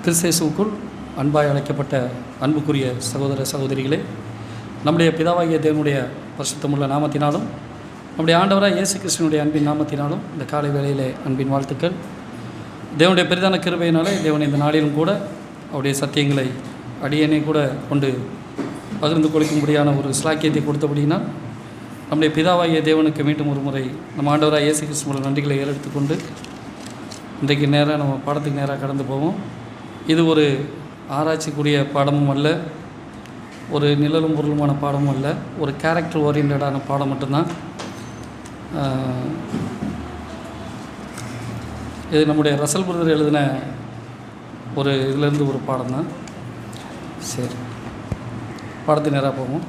கிறிஸ்தேசுவுக்குள் அன்பாய் அழைக்கப்பட்ட அன்புக்குரிய சகோதர சகோதரிகளே, நம்முடைய பிதாவாகிய தேவனுடைய பரிசுத்தமுள்ள நாமத்தினாலும் நம்முடைய ஆண்டவராக இயேசு கிறிஸ்துவினுடைய அன்பின் நாமத்தினாலும் இந்த காலை வேளையிலே அன்பின் வாழ்த்துக்கள். தேவனுடைய பெரிதான கிருபையினாலே தேவன் இந்த நாளிலும் கூட அவருடைய சத்தியங்களை அடியேனே கூட கொண்டு பகிர்ந்து கொடுக்கும்படியான ஒரு ஸ்லாக்கியத்தை கொடுத்தபடினால் நம்முடைய பிதாவாகிய தேவனுக்கு மீண்டும் ஒரு முறை நம்ம ஆண்டவராக இயேசு கிறிஸ்துவோட நன்றிகளை ஏறெடுத்துக்கொண்டு இன்றைக்கு நேராக நம்ம பாடத்துக்கு நேராக கடந்து போவோம். இது ஒரு ஆராய்ச்சிக்குரிய பாடமும் அல்ல, ஒரு நிழலும் பொருளுமான பாடமும் அல்ல, ஒரு கேரக்டர் ஓரியன்டான பாடம் மட்டும்தான். இது நம்முடைய ரசல் பிரதர் எழுதின ஒரு இதிலேருந்து ஒரு பாடம் தான். சரி, பாடத்துக்கு நேராக போவோம்.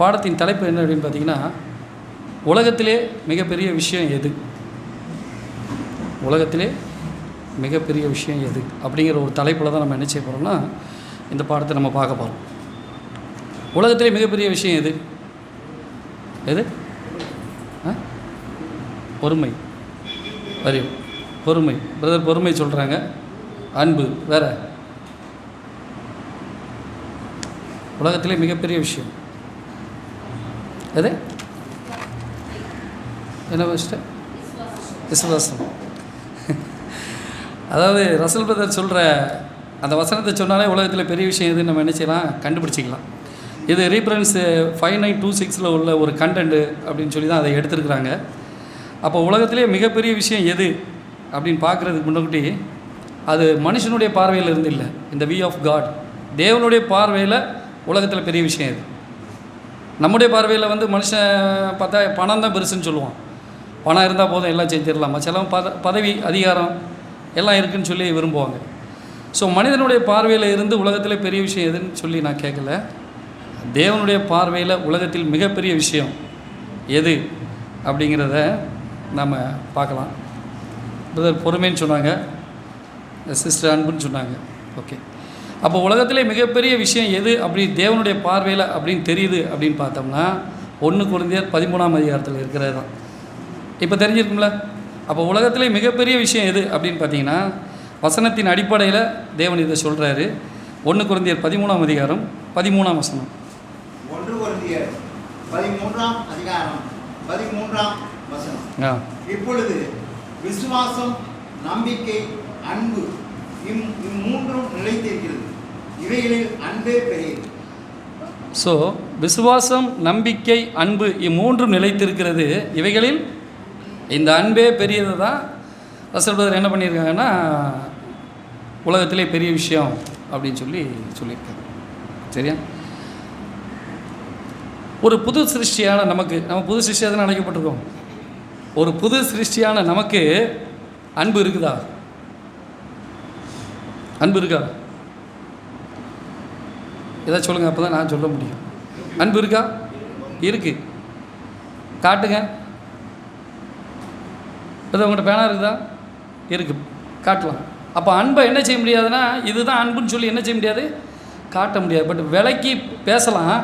பாடத்தின் தலைப்பு என்ன அப்படின்னு பார்த்தீங்கன்னா, உலகத்திலே மிகப்பெரிய விஷயம் எது, உலகத்திலே மிகப்பெரிய விஷயம் எது அப்படிங்கிற ஒரு தலைப்பில் தான் நம்ம என்ன செய்ய போகிறோம்னா இந்த பாடத்தை நம்ம பார்க்க போகிறோம். உலகத்திலே மிகப்பெரிய விஷயம் எது எது பொறுமை. வரி பொறுமை. பிரதர் பொறுமை சொல்கிறாங்க. அன்பு வேற. உலகத்திலே மிகப்பெரிய விஷயம் எது? என்ன வச்சுட்டு விசுவாசம். அதாவது ரசல் பிரதர் சொல்கிற அந்த வசனத்தை சொன்னாலே உலகத்தில் பெரிய விஷயம் எதுன்னு நம்ம என்ன செய்யலாம், கண்டுபிடிச்சிக்கலாம். இது ரீஃபரன்ஸ் 5926 உள்ள ஒரு கண்டென்ட்டு அப்படின்னு சொல்லி தான் அதை எடுத்துருக்குறாங்க. அப்போ உலகத்திலே மிகப்பெரிய விஷயம் எது அப்படின்னு பார்க்குறதுக்கு முன்னாடி அது மனுஷனுடைய பார்வையில் இருந்து இல்லை, இந்த வி ஆஃப் காட், தேவனுடைய பார்வையில் உலகத்தில் பெரிய விஷயம் எது. நம்முடைய பார்வையில் மனுஷன் பார்த்தா பணம் தான் பெருசுன்னு சொல்லுவான். பணம் இருந்தால் போதும் எல்லாம் செஞ்சிடலாமா, சிலவன் பதவி அதிகாரம் எல்லாம் இருக்குதுன்னு சொல்லி விரும்புவாங்க. ஸோ மனிதனுடைய பார்வையில் இருந்து உலகத்தில் பெரிய விஷயம் எதுன்னு சொல்லி நான் கேட்கல. தேவனுடைய பார்வையில் உலகத்தில் மிகப்பெரிய விஷயம் எது அப்படிங்கிறத நாம் பார்க்கலாம். பிரதர் பொறுமைன்னு சொன்னாங்க, சிஸ்டர் அன்புன்னு சொன்னாங்க. ஓகே, அப்போ உலகத்திலே மிகப்பெரிய விஷயம் எது அப்படி தேவனுடைய பார்வையில் அப்படின்னு தெரியுது அப்படின்னு பார்த்தோம்னா 1 கொரிந்தியர் 13 இருக்கிறது தான். இப்போ தெரிஞ்சிருக்கும்ல. அப்போ உலகத்திலே மிகப்பெரிய விஷயம் எது அப்படின்னு பார்த்தீங்கன்னா வசனத்தின் அடிப்படையில் தேவன் இதை சொல்கிறாரு. 1 கொரிந்தியர் 13 13 வசனம். 1 கொரிந்தியர் 13 வசனம். இப்பொழுது விசுவாசம், நம்பிக்கை, அன்பு இம்மூன்றும் நிலைத்திருக்கிறது, இவைகளில் அன்பே பெரியது. ஸோ விசுவாசம், நம்பிக்கை, அன்பு இம்மூன்றும் நிலைத்திருக்கிறது, இவைகளில் இந்த அன்பே பெரியது தான். ரசல் பிரதர் என்ன பண்ணியிருக்காங்கன்னா உலகத்திலே பெரிய விஷயம் அப்படின்னு சொல்லியிருக்காங்க. சரியா? ஒரு புது சிருஷ்டியான நம்ம புது சிருஷ்டியாக தான் அழைக்கப்பட்டிருக்கோம். ஒரு புது சிருஷ்டியான நமக்கு அன்பு இருக்குதா? அன்பு இருக்கா? ஏதாவது சொல்லுங்கள், அப்போ தான் நான் சொல்ல முடியும். அன்பு இருக்கா? இருக்குது. காட்டுங்க. அது உங்கள்கிட்ட பேனா இருக்குதா? இருக்குது, காட்டலாம். அப்போ அன்பை என்ன செய்ய முடியாதுன்னா இதுதான் அன்புன்னு சொல்லி என்ன செய்ய முடியாது, காட்ட முடியாது. பட் விலைக்கு பேசலாம்.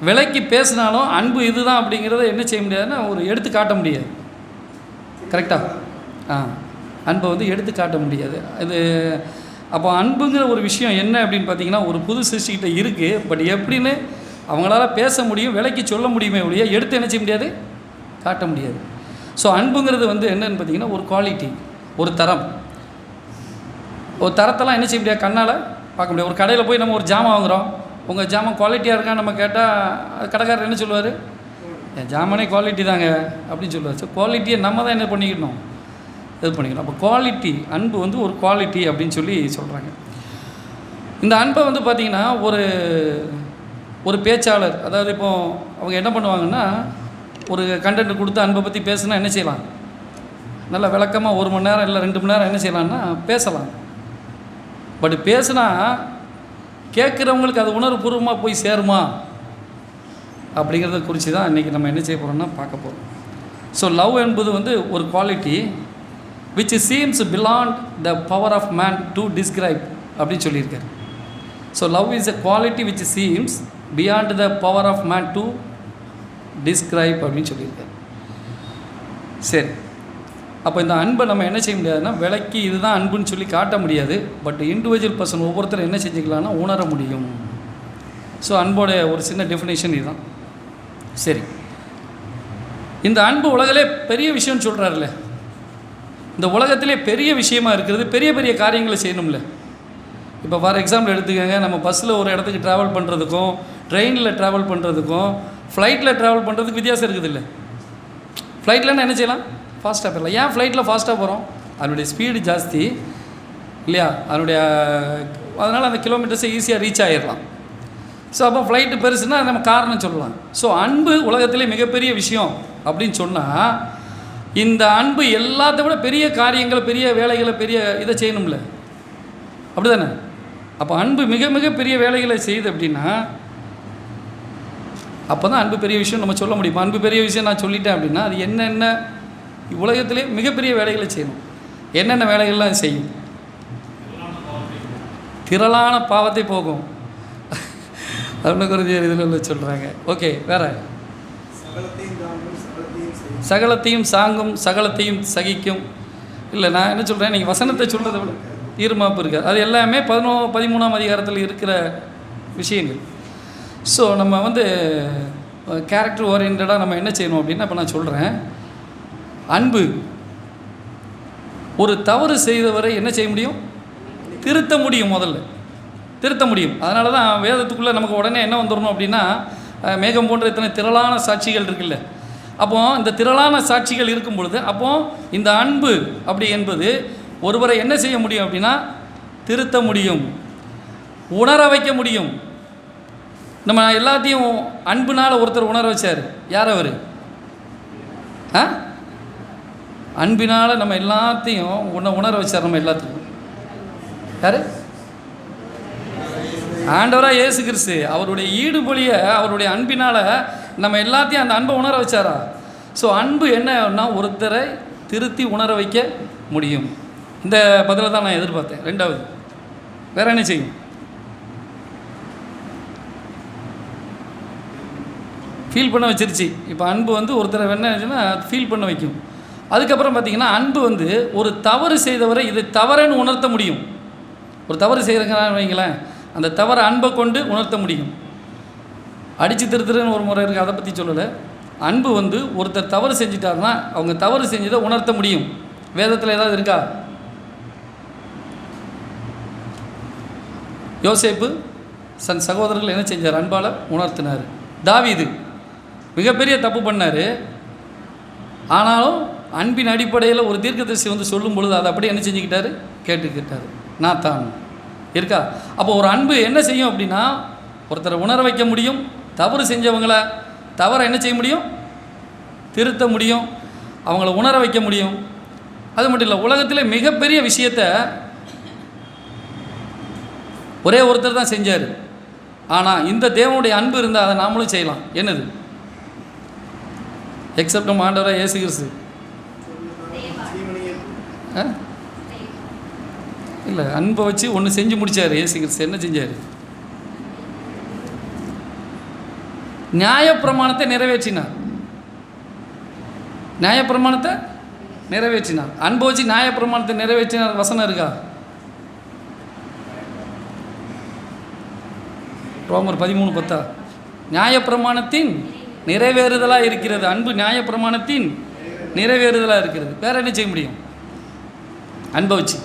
விலைக்கு பேசினாலும் அன்பு இதுதான் அப்படிங்கிறத என்ன செய்ய முடியாதுன்னா ஒரு எடுத்து காட்ட முடியாது. கரெக்டாக? அன்பை எடுத்து காட்ட முடியாது. இது அப்போ அன்புங்கிற ஒரு விஷயம் என்ன அப்படின்னு பார்த்தீங்கன்னா ஒரு புது சிருஷ்டிகிட்ட இருக்குது. பட் எப்படின்னு அவங்களால பேச முடியும், விலைக்கு சொல்ல முடியுமே ஒழிய எடுத்து என்ன செய்ய முடியாது, காட்ட முடியாது. ஸோ அன்புங்கிறது என்னென்னு பார்த்தீங்கன்னா ஒரு குவாலிட்டி, ஒரு தரம். ஒரு தரத்தெல்லாம் என்ன செய்ய முடியாது, கண்ணால் பார்க்க முடியாது. ஒரு கடையில் போய் நம்ம ஒரு ஜாமான் வாங்குகிறோம், உங்கள் ஜாமான் குவாலிட்டியாக இருக்கான்னு நம்ம கேட்டால் கடைக்காரர் என்ன சொல்லுவார், என் ஜாமானே குவாலிட்டி தாங்க அப்படின்னு சொல்லுவார். ஸோ குவாலிட்டியை நம்ம தான் என்ன பண்ணிக்கணும், இது பண்ணிக்கணும். அப்போ குவாலிட்டி, அன்பு ஒரு குவாலிட்டி அப்படின்னு சொல்லி சொல்கிறாங்க. இந்த அன்பை பார்த்திங்கன்னா ஒரு பேச்சாளர், அதாவது இப்போது அவங்க என்ன பண்ணுவாங்கன்னா ஒரு கண்டென்ட் கொடுத்து அன்பை பற்றி பேசுனா என்ன செய்யலாம், நல்லா விளக்கமாக 1 மணி நேரம் இல்லை 2 மணி நேரம் என்ன செய்யலாம்னா பேசலாம். பட் பேசுனா கேட்குறவங்களுக்கு அது உணர்வுபூர்வமாக போய் சேருமா அப்படிங்கிறத குறித்து தான் இன்றைக்கி நம்ம என்ன செய்ய போகிறோம்னா பார்க்க போகிறோம். ஸோ லவ் என்பது ஒரு quality which seems beyond the power of man to describe அப்படின்னு சொல்லியிருக்காரு. So love is a quality which seems beyond the power of man to describe அப்படின்னு சொல்லியிருக்காரு. சரி, அப்போ இந்த அன்பை நம்ம என்ன செய்ய முடியாதுன்னா விலைக்கு இதுதான் அன்புன்னு சொல்லி காட்ட முடியாது. பட் இண்டிவிஜுவல் பர்சன் ஒவ்வொருத்தரும் என்ன செஞ்சுக்கலாம்னா உணர முடியும். ஸோ அன்போட ஒரு சின்ன டெஃபினேஷன் இதுதான். சரி, இந்த அன்பு உலகிலே பெரிய விஷயம்னு சொல்கிறாருல்ல, இந்த உலகத்திலே பெரிய விஷயமா இருக்கிறது பெரிய பெரிய காரியங்களை செய்யணும்ல. இப்போ ஃபார் எக்ஸாம்பிள் எடுத்துக்கோங்க, நம்ம பஸ்ஸில் ஒரு இடத்துக்கு ட்ராவல் பண்ணுறதுக்கும் ட்ரெயினில் ட்ராவல் பண்ணுறதுக்கும் ஃப்ளைட்டில் ட்ராவல் பண்ணுறதுக்கு வித்தியாசம் இருக்குது இல்லை. ஃப்ளைட்லன்னா என்ன செய்யலாம், ஃபாஸ்ட்டாக போயிடலாம். ஏன் ஃப்ளைட்டில் ஃபாஸ்ட்டாக போகிறோம், அதனுடைய ஸ்பீடு ஜாஸ்தி இல்லையா, அதனால் அந்த கிலோமீட்டர்ஸை ஈஸியாக ரீச் ஆகிடலாம். ஸோ அப்போ ஃப்ளைட்டு பெருசுன்னா நம்ம காரணம் சொல்லலாம். ஸோ அன்பு உலகத்திலே மிகப்பெரிய விஷயம் அப்படின்னு சொன்னால், இந்த அன்பு எல்லாத்த விட பெரிய காரியங்களை பெரிய வேலைகளை பெரிய இதை செய்யணும்ல, அப்படி தானே? அப்போ அன்பு மிக மிக பெரிய வேலைகளை செய்யுது அப்படின்னா அப்போ தான் அன்பு பெரிய விஷயம் நம்ம சொல்ல முடியும். அன்பு பெரிய விஷயம் நான் சொல்லிட்டேன் அப்படின்னா அது என்னென்ன உலகத்திலே மிகப்பெரிய வேலைகளை செய்யணும். என்னென்ன வேலைகள்லாம் செய்யும்? திரளான பாவத்தை போகும் அப்படின்னு குறிஞ்சி இதில் சொல்கிறாங்க. ஓகே, வேறு சகலத்தையும் சாங்கும் சகலத்தையும் சகிக்கும். இல்லை, நான் என்ன சொல்கிறேன், நீங்கள் வசனத்தை சொல்கிறத விட ஈர்மாப்பு இருக்காது. அது எல்லாமே 13ஆம் அதிகாரத்தில் இருக்கிற விஷயங்கள். ஸோ நம்ம கேரக்டர் ஓரியன்டாக நம்ம என்ன செய்யணும் அப்படின்னா, இப்போ நான் சொல்கிறேன், அன்பு ஒரு தவறு செய்தவரை என்ன செய்ய முடியும், திருத்த முடியும். முதல்ல திருத்த முடியும். அதனால தான் வேதத்துக்குள்ளே நமக்கு உடனே என்ன வந்துடணும் அப்படின்னா, மேகம் போன்ற இத்தனை திரளான சாட்சிகள் இருக்குல்ல. அப்போது இந்த திரளான சாட்சிகள் இருக்கும் பொழுது அப்போது இந்த அன்பு அப்படி என்பது ஒருவரை என்ன செய்ய முடியும் அப்படின்னா, திருத்த முடியும், உணர வைக்க முடியும். நம்ம எல்லாத்தையும் அன்புனால் ஒருத்தர் உணர வச்சார். யார் அவர்? அன்பினால் நம்ம எல்லாத்தையும் உணர வச்சார். நம்ம எல்லாத்துக்கும் யார்? ஆண்டவராக இயேசு கிறிஸ்து. அவருடைய ஈடுபொலியை அவருடைய அன்பினால் நம்ம எல்லாத்தையும் அந்த அன்பை உணர வச்சாரா. ஸோ அன்பு என்னன்னா ஒருத்தரை திருத்தி உணர வைக்க முடியும். இந்த பதிலை தான் நான் எதிர்பார்த்தேன். ரெண்டாவது வேற என்ன செய்யும்? ஃபீல் பண்ண வச்சிருச்சு. இப்போ அன்பு ஒருத்தரை என்ன ஃபீல் பண்ண வைக்கும். அதுக்கப்புறம் பார்த்திங்கன்னா அன்பு ஒரு தவறு செய்தவரை இதை தவறுன்னு உணர்த்த முடியும். ஒரு தவறு செய்கிறேங்கன்னு வைங்களேன், அந்த தவறை அன்பை கொண்டு உணர்த்த முடியும். அடித்து திருத்துறன்னு ஒரு முறை இருக்குது, அதை பற்றி சொல்லலை. அன்பு ஒருத்தர் தவறு செஞ்சிட்டாருன்னா அவங்க தவறு செஞ்சதை உணர்த்த முடியும். வேதத்தில் ஏதாவது இருக்கா? யோசேப்பு சகோதரர்கள் என்ன செஞ்சார்? அன்பால் உணர்த்தினார். தாவீது மிகப்பெரிய தப்பு பண்ணார். ஆனாலும் அன்பின் அடிப்படையில் ஒரு தீர்க்கதரிசி சொல்லும் பொழுது அதை அப்படியே என்ன செஞ்சுக்கிட்டாரு? கேட்டுக்கிட்டார். நாத்தான் இருக்கா? அப்போ ஒரு அன்பு என்ன செய்யும் அப்படின்னா, ஒருத்தரை உணர வைக்க முடியும். தவறு செஞ்சவங்கள தவறை என்ன செய்ய முடியும்? திருத்த முடியும், அவங்கள உணர வைக்க முடியும். அது மட்டும் இல்லை, உலகத்தில் மிகப்பெரிய விஷயத்தை ஒரே ஒருத்தர் தான் செஞ்சார். ஆனால் இந்த தேவனுடைய அன்பு இருந்தால் அதை நாமளும் செய்யலாம். என்னது? எக்ஸப்ட் நம்ம ஆண்டவராக இயேசு கிறிஸ்து இல்லை, அன்பை வச்சு ஒன்று செஞ்சு முடித்தார் இயேசு கிறிஸ்து. என்ன செஞ்சார்? நியாயப்பிரமாணத்தை நிறைவேற்றினார். நியாயப்பிரமாணத்தை நிறைவேற்றினார். அன்பை வச்சு நியாயப்பிரமாணத்தை நிறைவேற்றினார். வசனம் இருக்கா? ரோமர் 13:10. நியாயப்பிரமாணத்தின் நிறைவேறுதலாக இருக்கிறது. அன்பு நியாயப்பிரமாணத்தின் நிறைவேறுதலாக இருக்கிறது. வேறு என்ன செய்ய முடியும்? அன்பை வச்சு.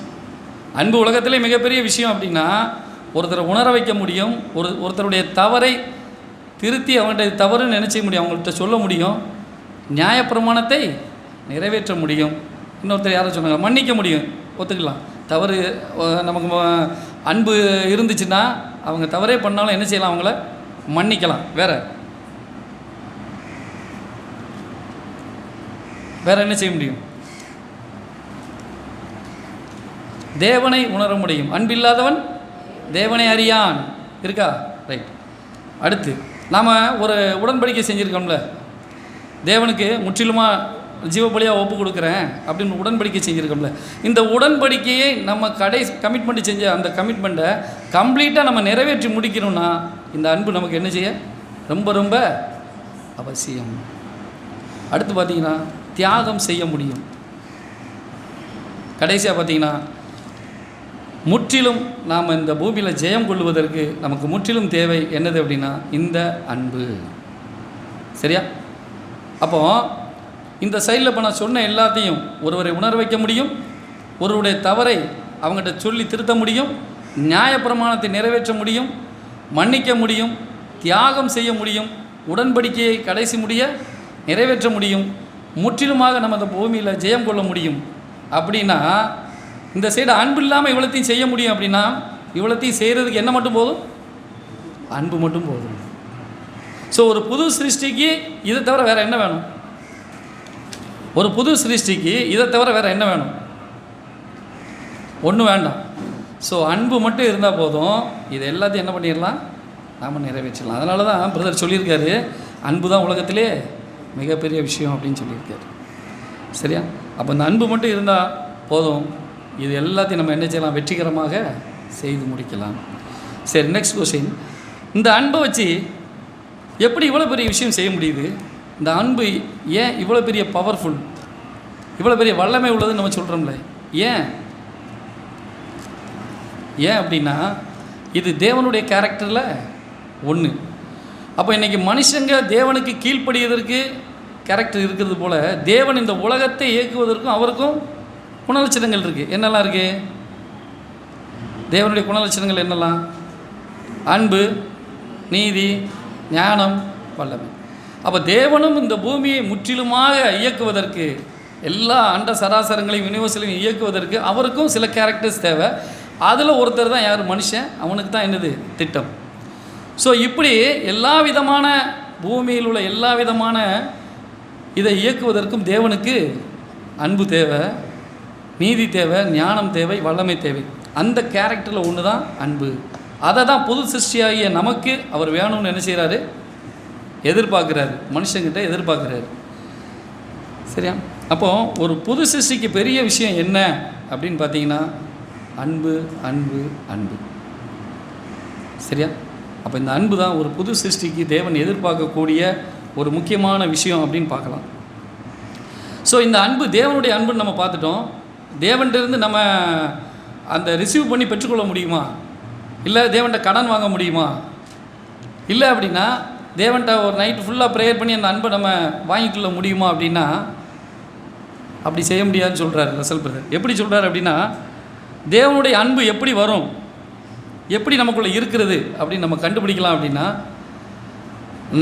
அன்பு உலகத்திலே மிகப்பெரிய விஷயம் அப்படின்னா ஒருத்தரை உணர வைக்க முடியும். ஒருத்தருடைய தவறை திருத்தி அவங்கள்ட்ட தவறுன்னு நினைச்ச முடியும், அவங்கள்ட்ட சொல்ல முடியும், நியாயப்பிரமாணத்தை நிறைவேற்ற முடியும். இன்னொருத்தர் யாரை சொன்னாங்க? மன்னிக்க முடியும். ஒத்துக்கலாம். தவறு நமக்கு அன்பு இருந்துச்சுன்னா அவங்க தவறே பண்ணாலும் என்ன செய்யலாம்? அவங்கள மன்னிக்கலாம். வேற என்ன செய்ய முடியும்? தேவனை உணர முடியும். அன்பில்லாதவன் தேவனை அறியான். இருக்கா? ரைட். அடுத்து நாம் ஒரு உடன்படிக்கை செஞ்சுருக்கோம்ல, தேவனுக்கு முற்றிலுமாக ஜீவபலியாக ஒப்பு கொடுக்குறேன் அப்படின்னு உடன்படிக்கை செஞ்சுருக்கோம்ல. இந்த உடன்படிக்கையை நம்ம கமிட்மெண்ட் செஞ்ச அந்த கமிட்மெண்ட்டை கம்ப்ளீட்டாக நம்ம நிறைவேற்றி முடிக்கணும்னா இந்த அன்பு நமக்கு என்ன செய்ய ரொம்ப ரொம்ப அவசியம். அடுத்து பார்த்திங்கன்னா தியாகம் செய்ய முடியும். கடைசியாக பார்த்திங்கன்னா முற்றிலும் நாம் இந்த பூமியில் ஜெயம் கொள்வதற்கு நமக்கு முற்றிலும் தேவை என்னது அப்படின்னா இந்த அன்பு. சரியா? அப்போது இந்த சைடில் இப்போ நான் சொன்ன எல்லாத்தையும் ஒருவரை உணர வைக்க முடியும், ஒருவருடைய தவறை அவங்ககிட்ட சொல்லி திருத்த முடியும், நியாயப்பிரமாணத்தை நிறைவேற்ற முடியும், மன்னிக்க முடியும், தியாகம் செய்ய முடியும், உடன்படிக்கையை கடைசி முடிய நிறைவேற்ற முடியும், முற்றிலுமாக நம்ம அந்த பூமியில் ஜெயம் கொள்ள முடியும். அப்படின்னா இந்த சைடு அன்பு இல்லாமல் இவ்வளோத்தையும் செய்ய முடியும். அப்படின்னா இவ்வளோத்தையும் செய்கிறதுக்கு என்ன மட்டும் போதும்? அன்பு மட்டும் போதும். ஸோ ஒரு புது சிருஷ்டிக்கு இதை தவிர வேறு என்ன வேணும்? ஒரு புது சிருஷ்டிக்கு இதை தவிர வேறு என்ன வேணும்? ஒன்றும் வேண்டாம். ஸோ அன்பு மட்டும் இருந்தால் போதும். இது எல்லாத்தையும் என்ன பண்ணிடலாம்? நாம் நிறைவேற்றலாம். அதனால தான் பிரதர் சொல்லியிருக்காரு, அன்பு தான் உலகத்திலே மிகப்பெரிய விஷயம் அப்படின்னு சொல்லியிருக்காரு. சரியா? அப்போ இந்த அன்பு மட்டும் இருந்தால் போதும், இது எல்லாத்தையும் நம்ம என்ன செய்யலாம்? வெற்றிகரமாக செய்து முடிக்கலாம். சரி, நெக்ஸ்ட் கொஸ்டின். இந்த அன்பை வச்சு எப்படி இவ்வளோ பெரிய விஷயம் செய்ய முடியுது? இந்த அன்பு ஏன் இவ்வளோ பெரிய பவர்ஃபுல், இவ்வளோ பெரிய வல்லமை உள்ளதுன்னு நம்ம சொல்கிறோம்ல, ஏன் அப்படின்னா இது தேவனுடைய கேரக்டரில் ஒன்று. அப்போ இன்றைக்கி மனுஷங்க தேவனுக்கு கீழ்ப்படியதற்கு கேரக்டர் இருக்கிறது போல், தேவன் இந்த உலகத்தை இயக்குவதற்கும் அவருக்கும் குணலட்சணங்கள் இருக்குது. என்னெல்லாம் இருக்குது? தேவனுடைய குணலட்சணங்கள் என்னெல்லாம்? அன்பு, நீதி, ஞானம், வல்லமை. அப்போ தேவனும் இந்த பூமியை முற்றிலுமாக இயக்குவதற்கு, எல்லா அண்ட சராசரங்களையும் யூனிவர்சலையும் இயக்குவதற்கு அவருக்கும் சில கேரக்டர்ஸ் தேவை. அதில் ஒருத்தர் தான் யார்? மனுஷன். அவனுக்கு தான் என்னது? திட்டம். ஸோ இப்படி எல்லா விதமான பூமியில் உள்ள எல்லா விதமான இதை இயக்குவதற்கும் தேவனுக்கு அன்பு தேவை, நீதி தேவை, ஞானம் தேவை, வல்லமை தேவை. அந்த கேரக்டரில் ஒன்று தான் அன்பு. அதை தான் புது சிருஷ்டியாகிய நமக்கு அவர் வேணும்னு என்ன செய்கிறாரு? எதிர்பார்க்குறாரு, மனுஷங்கிட்ட எதிர்பார்க்குறாரு. சரியா? அப்போது ஒரு புது சிருஷ்டிக்கு பெரிய விஷயம் என்ன அப்படின்னு பார்த்தீங்கன்னா அன்பு, அன்பு, அன்பு. சரியா? அப்போ இந்த அன்பு தான் ஒரு புது சிருஷ்டிக்கு தேவன் எதிர்பார்க்கக்கூடிய ஒரு முக்கியமான விஷயம் அப்படின்னு பார்க்கலாம். ஸோ இந்த அன்பு தேவனுடைய அன்புன்னு நம்ம பார்த்துட்டோம். தேவன்கிட்டருந்து நம்ம அந்த ரிசீவ் பண்ணி பெற்றுக்கொள்ள முடியுமா? இல்லை தேவன்கிட்ட கடன் வாங்க முடியுமா? இல்லை அப்படின்னா தேவன்கிட்ட ஒரு நைட்டு ஃபுல்லாக ப்ரேயர் பண்ணி அந்த அன்பை நம்ம வாங்கிக்கொள்ள முடியுமா? அப்படின்னா அப்படி செய்ய முடியாதுன்னு சொல்கிறார் ரசல் பிரதர். எப்படி சொல்கிறார் அப்படின்னா, தேவனுடைய அன்பு எப்படி வரும், எப்படி நமக்குள்ளே இருக்கிறது அப்படின்னு நம்ம கண்டுபிடிக்கலாம். அப்படின்னா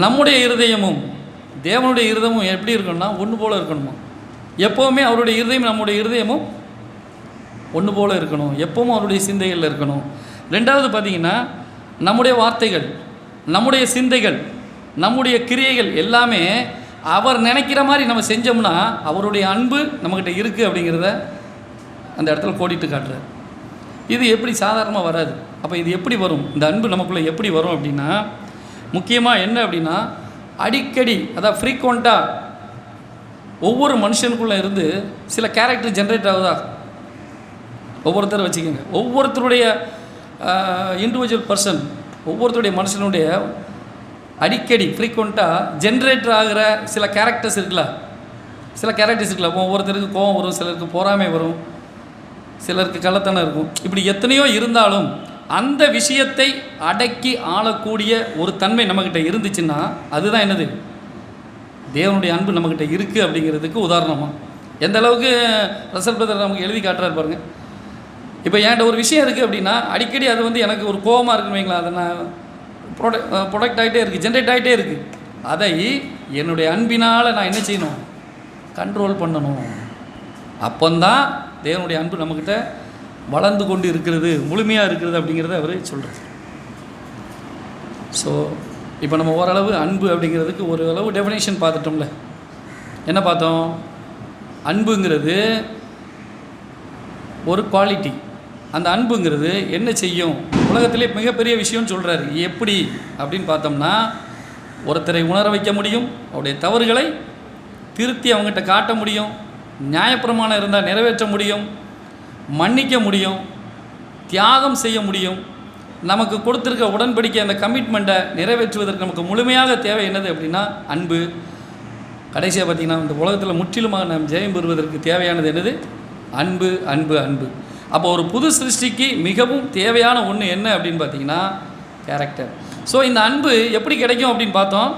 நம்முடைய இருதயமும் தேவனுடைய இருதயமும் எப்படி இருக்கணும்னா ஒன்று போல் இருக்கணுமா? எப்போவுமே அவருடைய இருதயம் நம்முடைய இருதயமும் ஒன்று போல் இருக்கணும், எப்பவும் அவருடைய சிந்தைகளில் இருக்கணும். ரெண்டாவது பார்த்திங்கன்னா நம்முடைய வார்த்தைகள், நம்முடைய சிந்தைகள், நம்முடைய கிரியைகள் எல்லாமே அவர் நினைக்கிற மாதிரி நம்ம செஞ்சோம்னா அவருடைய அன்பு நம்மக்கிட்ட இருக்குது அப்படிங்கிறத அந்த இடத்துல கோடிட்டு காட்டுறார். இது எப்படி சாதாரணமாக வராது. அப்போ இது எப்படி வரும்? இந்த அன்பு நமக்குள்ளே எப்படி வரும் அப்படின்னா முக்கியமாக என்ன அப்படின்னா அடிக்கடி, அதாவது ஃப்ரீக்வெண்ட்டாக ஒவ்வொரு மனுஷனுக்குள்ளே இருந்து சில கேரக்டர் ஜென்ரேட் ஆகுதா? ஒவ்வொருத்தரை வச்சுக்கோங்க. ஒவ்வொருத்தருடைய இண்டிவிஜுவல் பர்சன், ஒவ்வொருத்தருடைய மனுஷனுடைய அடிக்கடி ஃப்ரீக்வெண்ட்டாக ஜென்ரேட்டர் ஆகிற சில கேரக்டர்ஸ் இருக்குல்ல, சில கேரக்டர்ஸ் இருக்குல்ல. ஒவ்வொருத்தருக்கு கோபம் வரும், சிலருக்கு பொறாமை வரும், சிலருக்கு கள்ளத்தனம் இருக்கும். இப்படி எத்தனையோ இருந்தாலும் அந்த விஷயத்தை அடக்கி ஆளக்கூடிய ஒரு தன்மை நம்மக்கிட்ட இருந்துச்சுன்னா அதுதான் என்னது? தேவனுடைய அன்பு நம்மக்கிட்ட இருக்குது அப்படிங்கிறதுக்கு உதாரணமாக. எந்த அளவுக்கு ரசல் பிரதர் நமக்கு எழுதி காட்டுறாரு பாருங்கள். இப்போ என்கிட்ட ஒரு விஷயம் இருக்குது அப்படின்னா அடிக்கடி அது வந்து எனக்கு ஒரு கோபமாக இருக்குன்னு வைங்களா, அதை நான் ப்ரொடக்ட் ஆகிட்டே இருக்குது, ஜென்ரேட் ஆகிட்டே இருக்குது. அதை என்னுடைய அன்பினால் நான் என்ன செய்யணும்? கண்ட்ரோல் பண்ணணும். அப்போந்தான் தேவனுடைய அன்பு நம்மக்கிட்ட வளர்ந்து கொண்டு இருக்கிறது, முழுமையாக இருக்கிறது அப்படிங்கிறத அவர் சொல்கிறார். ஸோ இப்போ நம்ம ஓரளவு அன்பு அப்படிங்கிறதுக்கு ஓரளவு டெஃபினேஷன் பார்த்துட்டோம்ல. என்ன பார்த்தோம்? அன்புங்கிறது ஒரு குவாலிட்டி. அந்த அன்புங்கிறது என்ன செய்யும்? உலகத்திலே மிகப்பெரிய விஷயம்னு சொல்கிறாரு. எப்படி அப்படின்னு பார்த்தோம்னா ஒருத்தரை உணர வைக்க முடியும், அவருடைய தவறுகளை திருத்தி அவங்ககிட்ட காட்ட முடியும், நியாயப்பிரமாணம் இருந்தால் நிறைவேற்ற முடியும், மன்னிக்க முடியும், தியாகம் செய்ய முடியும். நமக்கு கொடுத்துருக்க உடன்படிக்கை அந்த கமிட்மெண்ட்டை நிறைவேற்றுவதற்கு நமக்கு முழுமையாக தேவை என்னது அப்படின்னா அன்பு. கடைசியாக பார்த்திங்கன்னா இந்த உலகத்தில் முற்றிலுமாக நாம் ஜெயம் பெறுவதற்கு தேவையானது என்னது? அன்பு அன்பு அன்பு. அப்போ ஒரு புது சிருஷ்டிக்கு மிகவும் தேவையான ஒன்று என்ன அப்படின்னு பார்த்தீங்கன்னா கேரக்டர். ஸோ இந்த அன்பு எப்படி கிடைக்கும் அப்படின்னு பார்த்தோம்.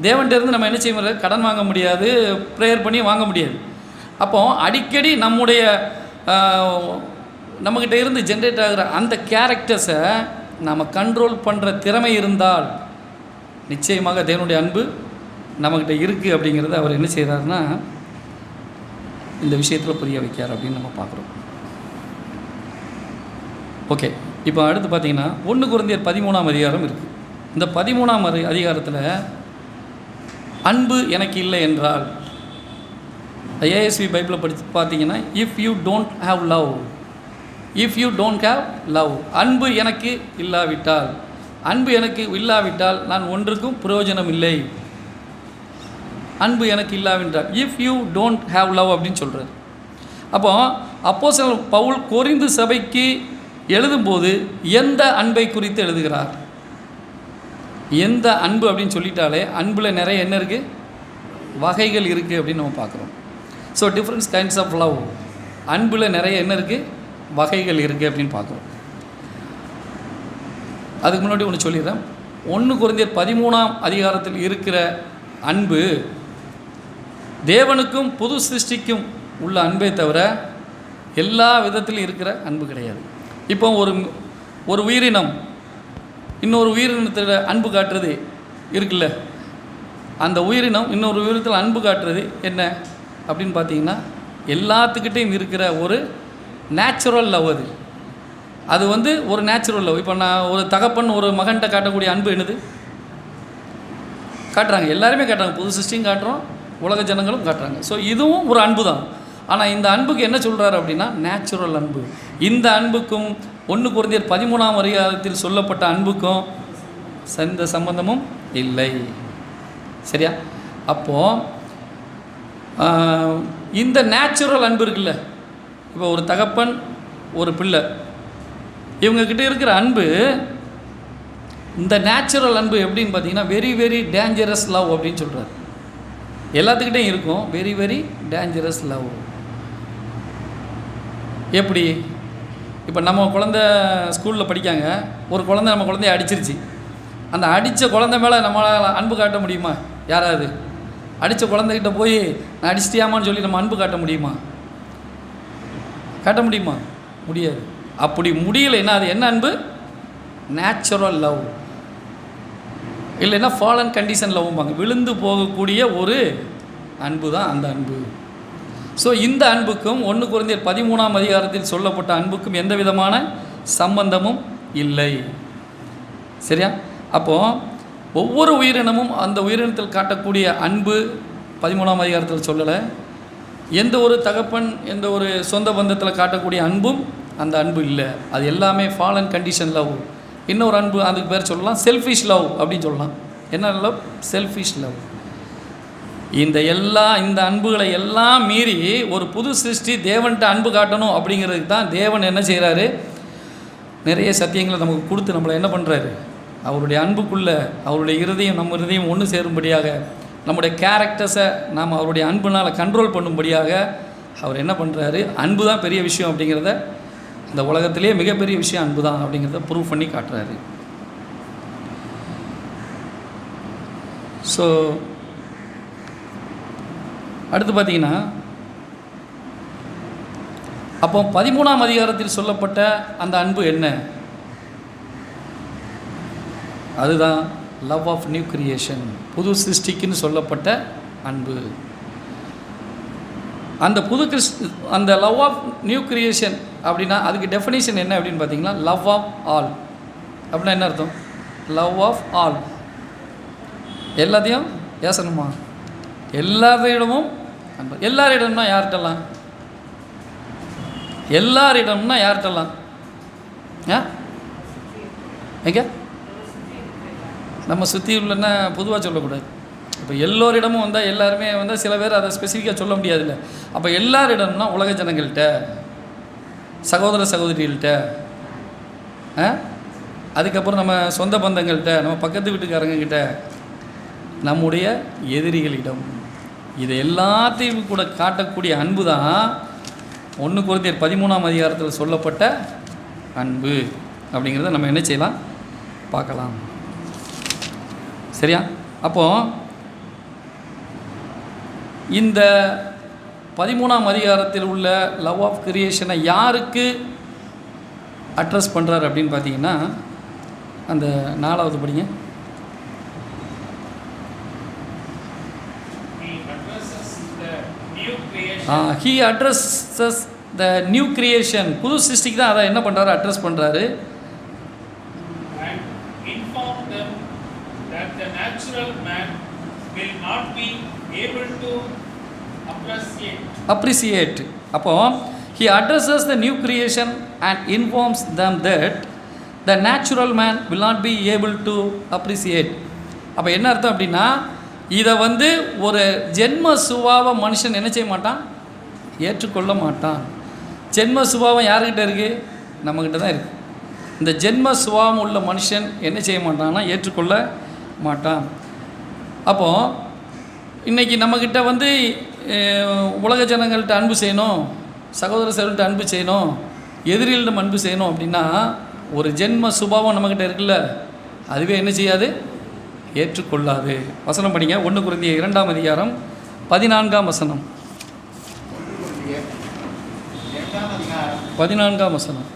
தேவன்கிட்டேருந்து நம்ம என்ன செய்ய முடியாது, கடன் வாங்க முடியாது, ப்ரேயர் பண்ணி வாங்க முடியாது. அப்போது அடிக்கடி நம்முடைய நம்மக்கிட்ட இருந்து ஜென்ரேட் ஆகிற அந்த கேரக்டர்ஸை நம்ம கண்ட்ரோல் பண்ணுற திறமை இருந்தால் நிச்சயமாக தேவனுடைய அன்பு நம்மக்கிட்ட இருக்குது அப்படிங்கிறத அவர் என்ன செய்கிறாருன்னா இந்த விஷயத்தில் புரிய வைக்கார் அப்படின்னு நம்ம பார்க்குறோம். ஓகே, இப்போ அடுத்து பார்த்தீங்கன்னா 1 கொரிந்தியர் 13ஆம் அதிகாரம் இருக்குது. இந்த 13ஆம் அதிகாரத்தில் அன்பு எனக்கு இல்லை என்றால், ஏஎஸ்வி பைபிளை படித்து பார்த்தீங்கன்னா if you don't have love, if you don't have love, அன்பு எனக்கு இல்லாவிட்டால், அன்பு எனக்கு இல்லாவிட்டால் நான் ஒன்றுக்கும் பிரயோஜனம் இல்லை. அன்பு எனக்கு இல்லாவிட்டால், if you don't have love அப்படின்னு சொல்கிறார். அப்போஸ்தலன் பவுல் கொரிந்து சபைக்கு எழுதும்போது எந்த அன்பை குறித்து எழுதுகிறார்? எந்த அன்பு அப்படின்னு சொல்லிட்டாலே அன்பில் நிறைய என்ன இருக்குது, வகைகள் இருக்குது அப்படின்னு நம்ம பார்க்குறோம். So different kinds of love, அன்பில் நிறைய என்ன இருக்குது, வகைகள் இருக்குது அப்படின்னு பார்க்குறோம். அதுக்கு முன்னாடி ஒன்று சொல்லிடுறேன். 1 கொரிந்தியர் 13ஆம் அதிகாரத்தில் இருக்கிற அன்பு தேவனுக்கும் புது சிருஷ்டிக்கும் உள்ள அன்பே தவிர எல்லா விதத்திலும் இருக்கிற அன்பு கிடையாது. இப்போ ஒரு உயிரினம் இன்னொரு உயிரினத்தில் அன்பு காட்டுறது இருக்குல்ல, அந்த உயிரினம் இன்னொரு உயிரினத்தில் அன்பு காட்டுறது என்ன அப்படின்னு பார்த்தீங்கன்னா எல்லாத்துக்கிட்டையும் இருக்கிற ஒரு நேச்சுரல் லவ். அது ஒரு நேச்சுரல் லவ். இப்போ நான் ஒரு தகப்பன் ஒரு மகன்கிட்ட காட்டக்கூடிய அன்பு என்னது காட்டுறாங்க, எல்லாருமே காட்டுறாங்க, புது சிருஷ்டியும் காட்டுறோம், உலக ஜனங்களும் காட்டுறாங்க. ஸோ இதுவும் ஒரு அன்பு தான். ஆனால் இந்த அன்புக்கு என்ன சொல்கிறாரு அப்படின்னா நேச்சுரல் அன்பு. இந்த அன்புக்கும் 1 கொரிந்தியர் 13ஆம் அதிகாரத்தில் சொல்லப்பட்ட அன்புக்கும் எந்த சம்பந்தமும் இல்லை. சரியா? அப்போது இந்த நேச்சுரல் அன்பு இருக்குல்ல, இப்போ ஒரு தகப்பன் ஒரு பிள்ளை இவங்கக்கிட்ட இருக்கிற அன்பு, இந்த நேச்சுரல் அன்பு எப்படின்னு பார்த்தீங்கன்னா வெரி வெரி டேஞ்சரஸ் லவ் அப்படின்னு சொல்கிறார். எல்லாத்துக்கிட்டையும் இருக்கும் வெரி வெரி டேஞ்சரஸ் லவ். எப்படி? இப்போ நம்ம குழந்த ஸ்கூலில் படிக்காங்க, ஒரு குழந்தை நம்ம குழந்தைய அடிச்சிருச்சு. அந்த அடித்த குழந்தை மேலே நம்மளால் அன்பு காட்ட முடியுமா? யாராவது அடித்த குழந்தைகிட்ட போய் நான் அடிச்சிட்டியாமான்னு சொல்லி நம்ம அன்பு காட்ட முடியுமா? காட்ட முடியுமா? முடியாது. அப்படி முடியலைன்னா அது என்ன அன்பு? Natural love. இல்லைன்னா ஃபாலன் கண்டிஷன் லவ்வாங்க, விழுந்து போகக்கூடிய ஒரு அன்பு தான் அந்த அன்பு. ஸோ இந்த அன்புக்கும் 1 கொரிந்தியர் 13ஆம் அதிகாரத்தில் சொல்லப்பட்ட அன்புக்கும் எந்த விதமான சம்பந்தமும் இல்லை. சரியா? அப்போது ஒவ்வொரு உயிரினமும் அந்த உயிரினத்தில் காட்டக்கூடிய அன்பு 13ஆம் அதிகாரத்தில் சொல்லலை. எந்த ஒரு தகப்பன் எந்த ஒரு சொந்த பந்தத்தில் காட்டக்கூடிய அன்பும் அந்த அன்பு இல்லை. அது எல்லாமே ஃபாலன் கண்டிஷன் லவ். இன்னொரு அன்பு அதுக்கு பேர் சொல்லலாம் செல்ஃபிஷ் லவ் அப்படின்னு சொல்லலாம். என்ன லவ்? Selfish love. இந்த அன்புகளை எல்லாம் மீறி ஒரு புது சிருஷ்டி தேவன்கிட்ட அன்பு காட்டணும் அப்படிங்கிறதுக்கு தான் தேவன் என்ன செய்கிறாரு, நிறைய சத்தியங்களை நமக்கு கொடுத்து நம்மளை என்ன பண்ணுறாரு, அவருடைய அன்புக்குள்ளே அவருடைய இருதயம் நம்ம இருதயம் ஒன்று சேரும்படியாக, நம்முடைய கேரக்டர்ஸை நாம் அவருடைய அன்புனால் கண்ட்ரோல் பண்ணும்படியாக அவர் என்ன பண்ணுறாரு, அன்பு தான் பெரிய விஷயம் அப்படிங்கிறத, இந்த உலகத்திலே மிகப்பெரிய விஷயம் அன்பு தான் அப்படிங்கிறத ப்ரூவ் பண்ணி காட்டுறாரு. ஸோ அடுத்து பார்த்தீங்கன்னா அப்போ 13ஆம் அதிகாரத்தில் சொல்லப்பட்ட அந்த அன்பு என்ன? அதுதான் லவ் ஆஃப் நியூ கிரியேஷன், புது சிருஷ்டிக்குன்னு சொல்லப்பட்ட அன்பு. அந்த லவ் ஆஃப் நியூ கிரியேஷன் அப்படின்னா அதுக்கு டெஃபினேஷன் என்ன அப்படின்னு பார்த்தீங்கன்னா லவ் ஆஃப் ஆல் அப்படின்னா என்ன அர்த்தம்? லவ் ஆஃப் ஆல், எல்லாத்தையும் ஏசணுமா? எல்லாரிடமும் அன்பு. எல்லாரிடம்னா யார்கிட்டலாம்? எல்லாரிடம்னா யார்கிட்டலாம்? எங்க நம்ம சுற்றி உள்ளன்னா பொதுவாக சொல்லக்கூடாது. இப்போ எல்லோரிடமும் வந்தால் எல்லாருமே வந்தால் சில பேர் அதை ஸ்பெசிஃபிக்காக சொல்ல முடியாதுல்ல. அப்போ எல்லாரிடம்னா உலக ஜனங்கள்கிட்ட, சகோதர சகோதரிகள்கிட்ட, அதுக்கப்புறம் நம்ம சொந்த பந்தங்கள்கிட்ட, நம்ம பக்கத்து வீட்டுக்காரங்கக்கிட்ட, நம்முடைய எதிரிகளிடம், இதை எல்லாத்தையும் கூட காட்டக்கூடிய அன்பு தான் 1 கொரிந்தியர் 13ஆம் அதிகாரத்தில் சொல்லப்பட்ட அன்பு அப்படிங்கிறத நம்ம என்ன செய்யலாம், பார்க்கலாம். சரியா? அப்போது இந்த 13ஆம் அதிகாரத்தில் உள்ள லவ் ஆஃப் கிரியேஷனை யாருக்கு அட்ரஸ் பண்ணுறாரு அப்படின்னு பார்த்தீங்கன்னா, அந்த 4வது படிங்க. He addresses the new creation. புது சிருஷ்டிக்கு தான் அதை என்ன பண்ணுறாரு, அட்ரஸ் பண்ணுறாரு. And inform them that the natural man will not be able to appreciate. அப்போ he addresses the new creation and informs them that the natural man will not be able to appreciate. அப்போ என்ன அர்த்தம் அப்படின்னா, இதை ஒரு ஜென்ம சுபாவ மனுஷன் என்ன செய்ய மாட்டான், ஏற்றுக்கொள்ள மாட்டான். ஜென்ம சுபாவம் யாருக்கிட்ட இருக்குது, நம்மக்கிட்ட தான் இருக்குது. இந்த ஜென்ம சுபாவம் உள்ள மனுஷன் என்ன செய்ய மாட்டான்னா, ஏற்றுக்கொள்ள மாட்டான். அப்போது இன்றைக்கி நம்மக்கிட்ட உலக ஜனங்கள்கிட்ட அன்பு செய்யணும், சகோதர சகோதரிகிட்ட அன்பு செய்யணும், எதிரிகளிடம் அன்பு செய்யணும் அப்படின்னா ஒரு ஜென்ம சுபாவம் நம்மக்கிட்ட இருக்குல்ல, அதுவே என்ன செய்யாது, ஏற்றுக்கொள்ளாது. வசனம் படிங்க. 1 கொரிந்தியர் 2ஆம் அதிகாரம் 14ஆம் வசனம். 14ஆம் வசனம்.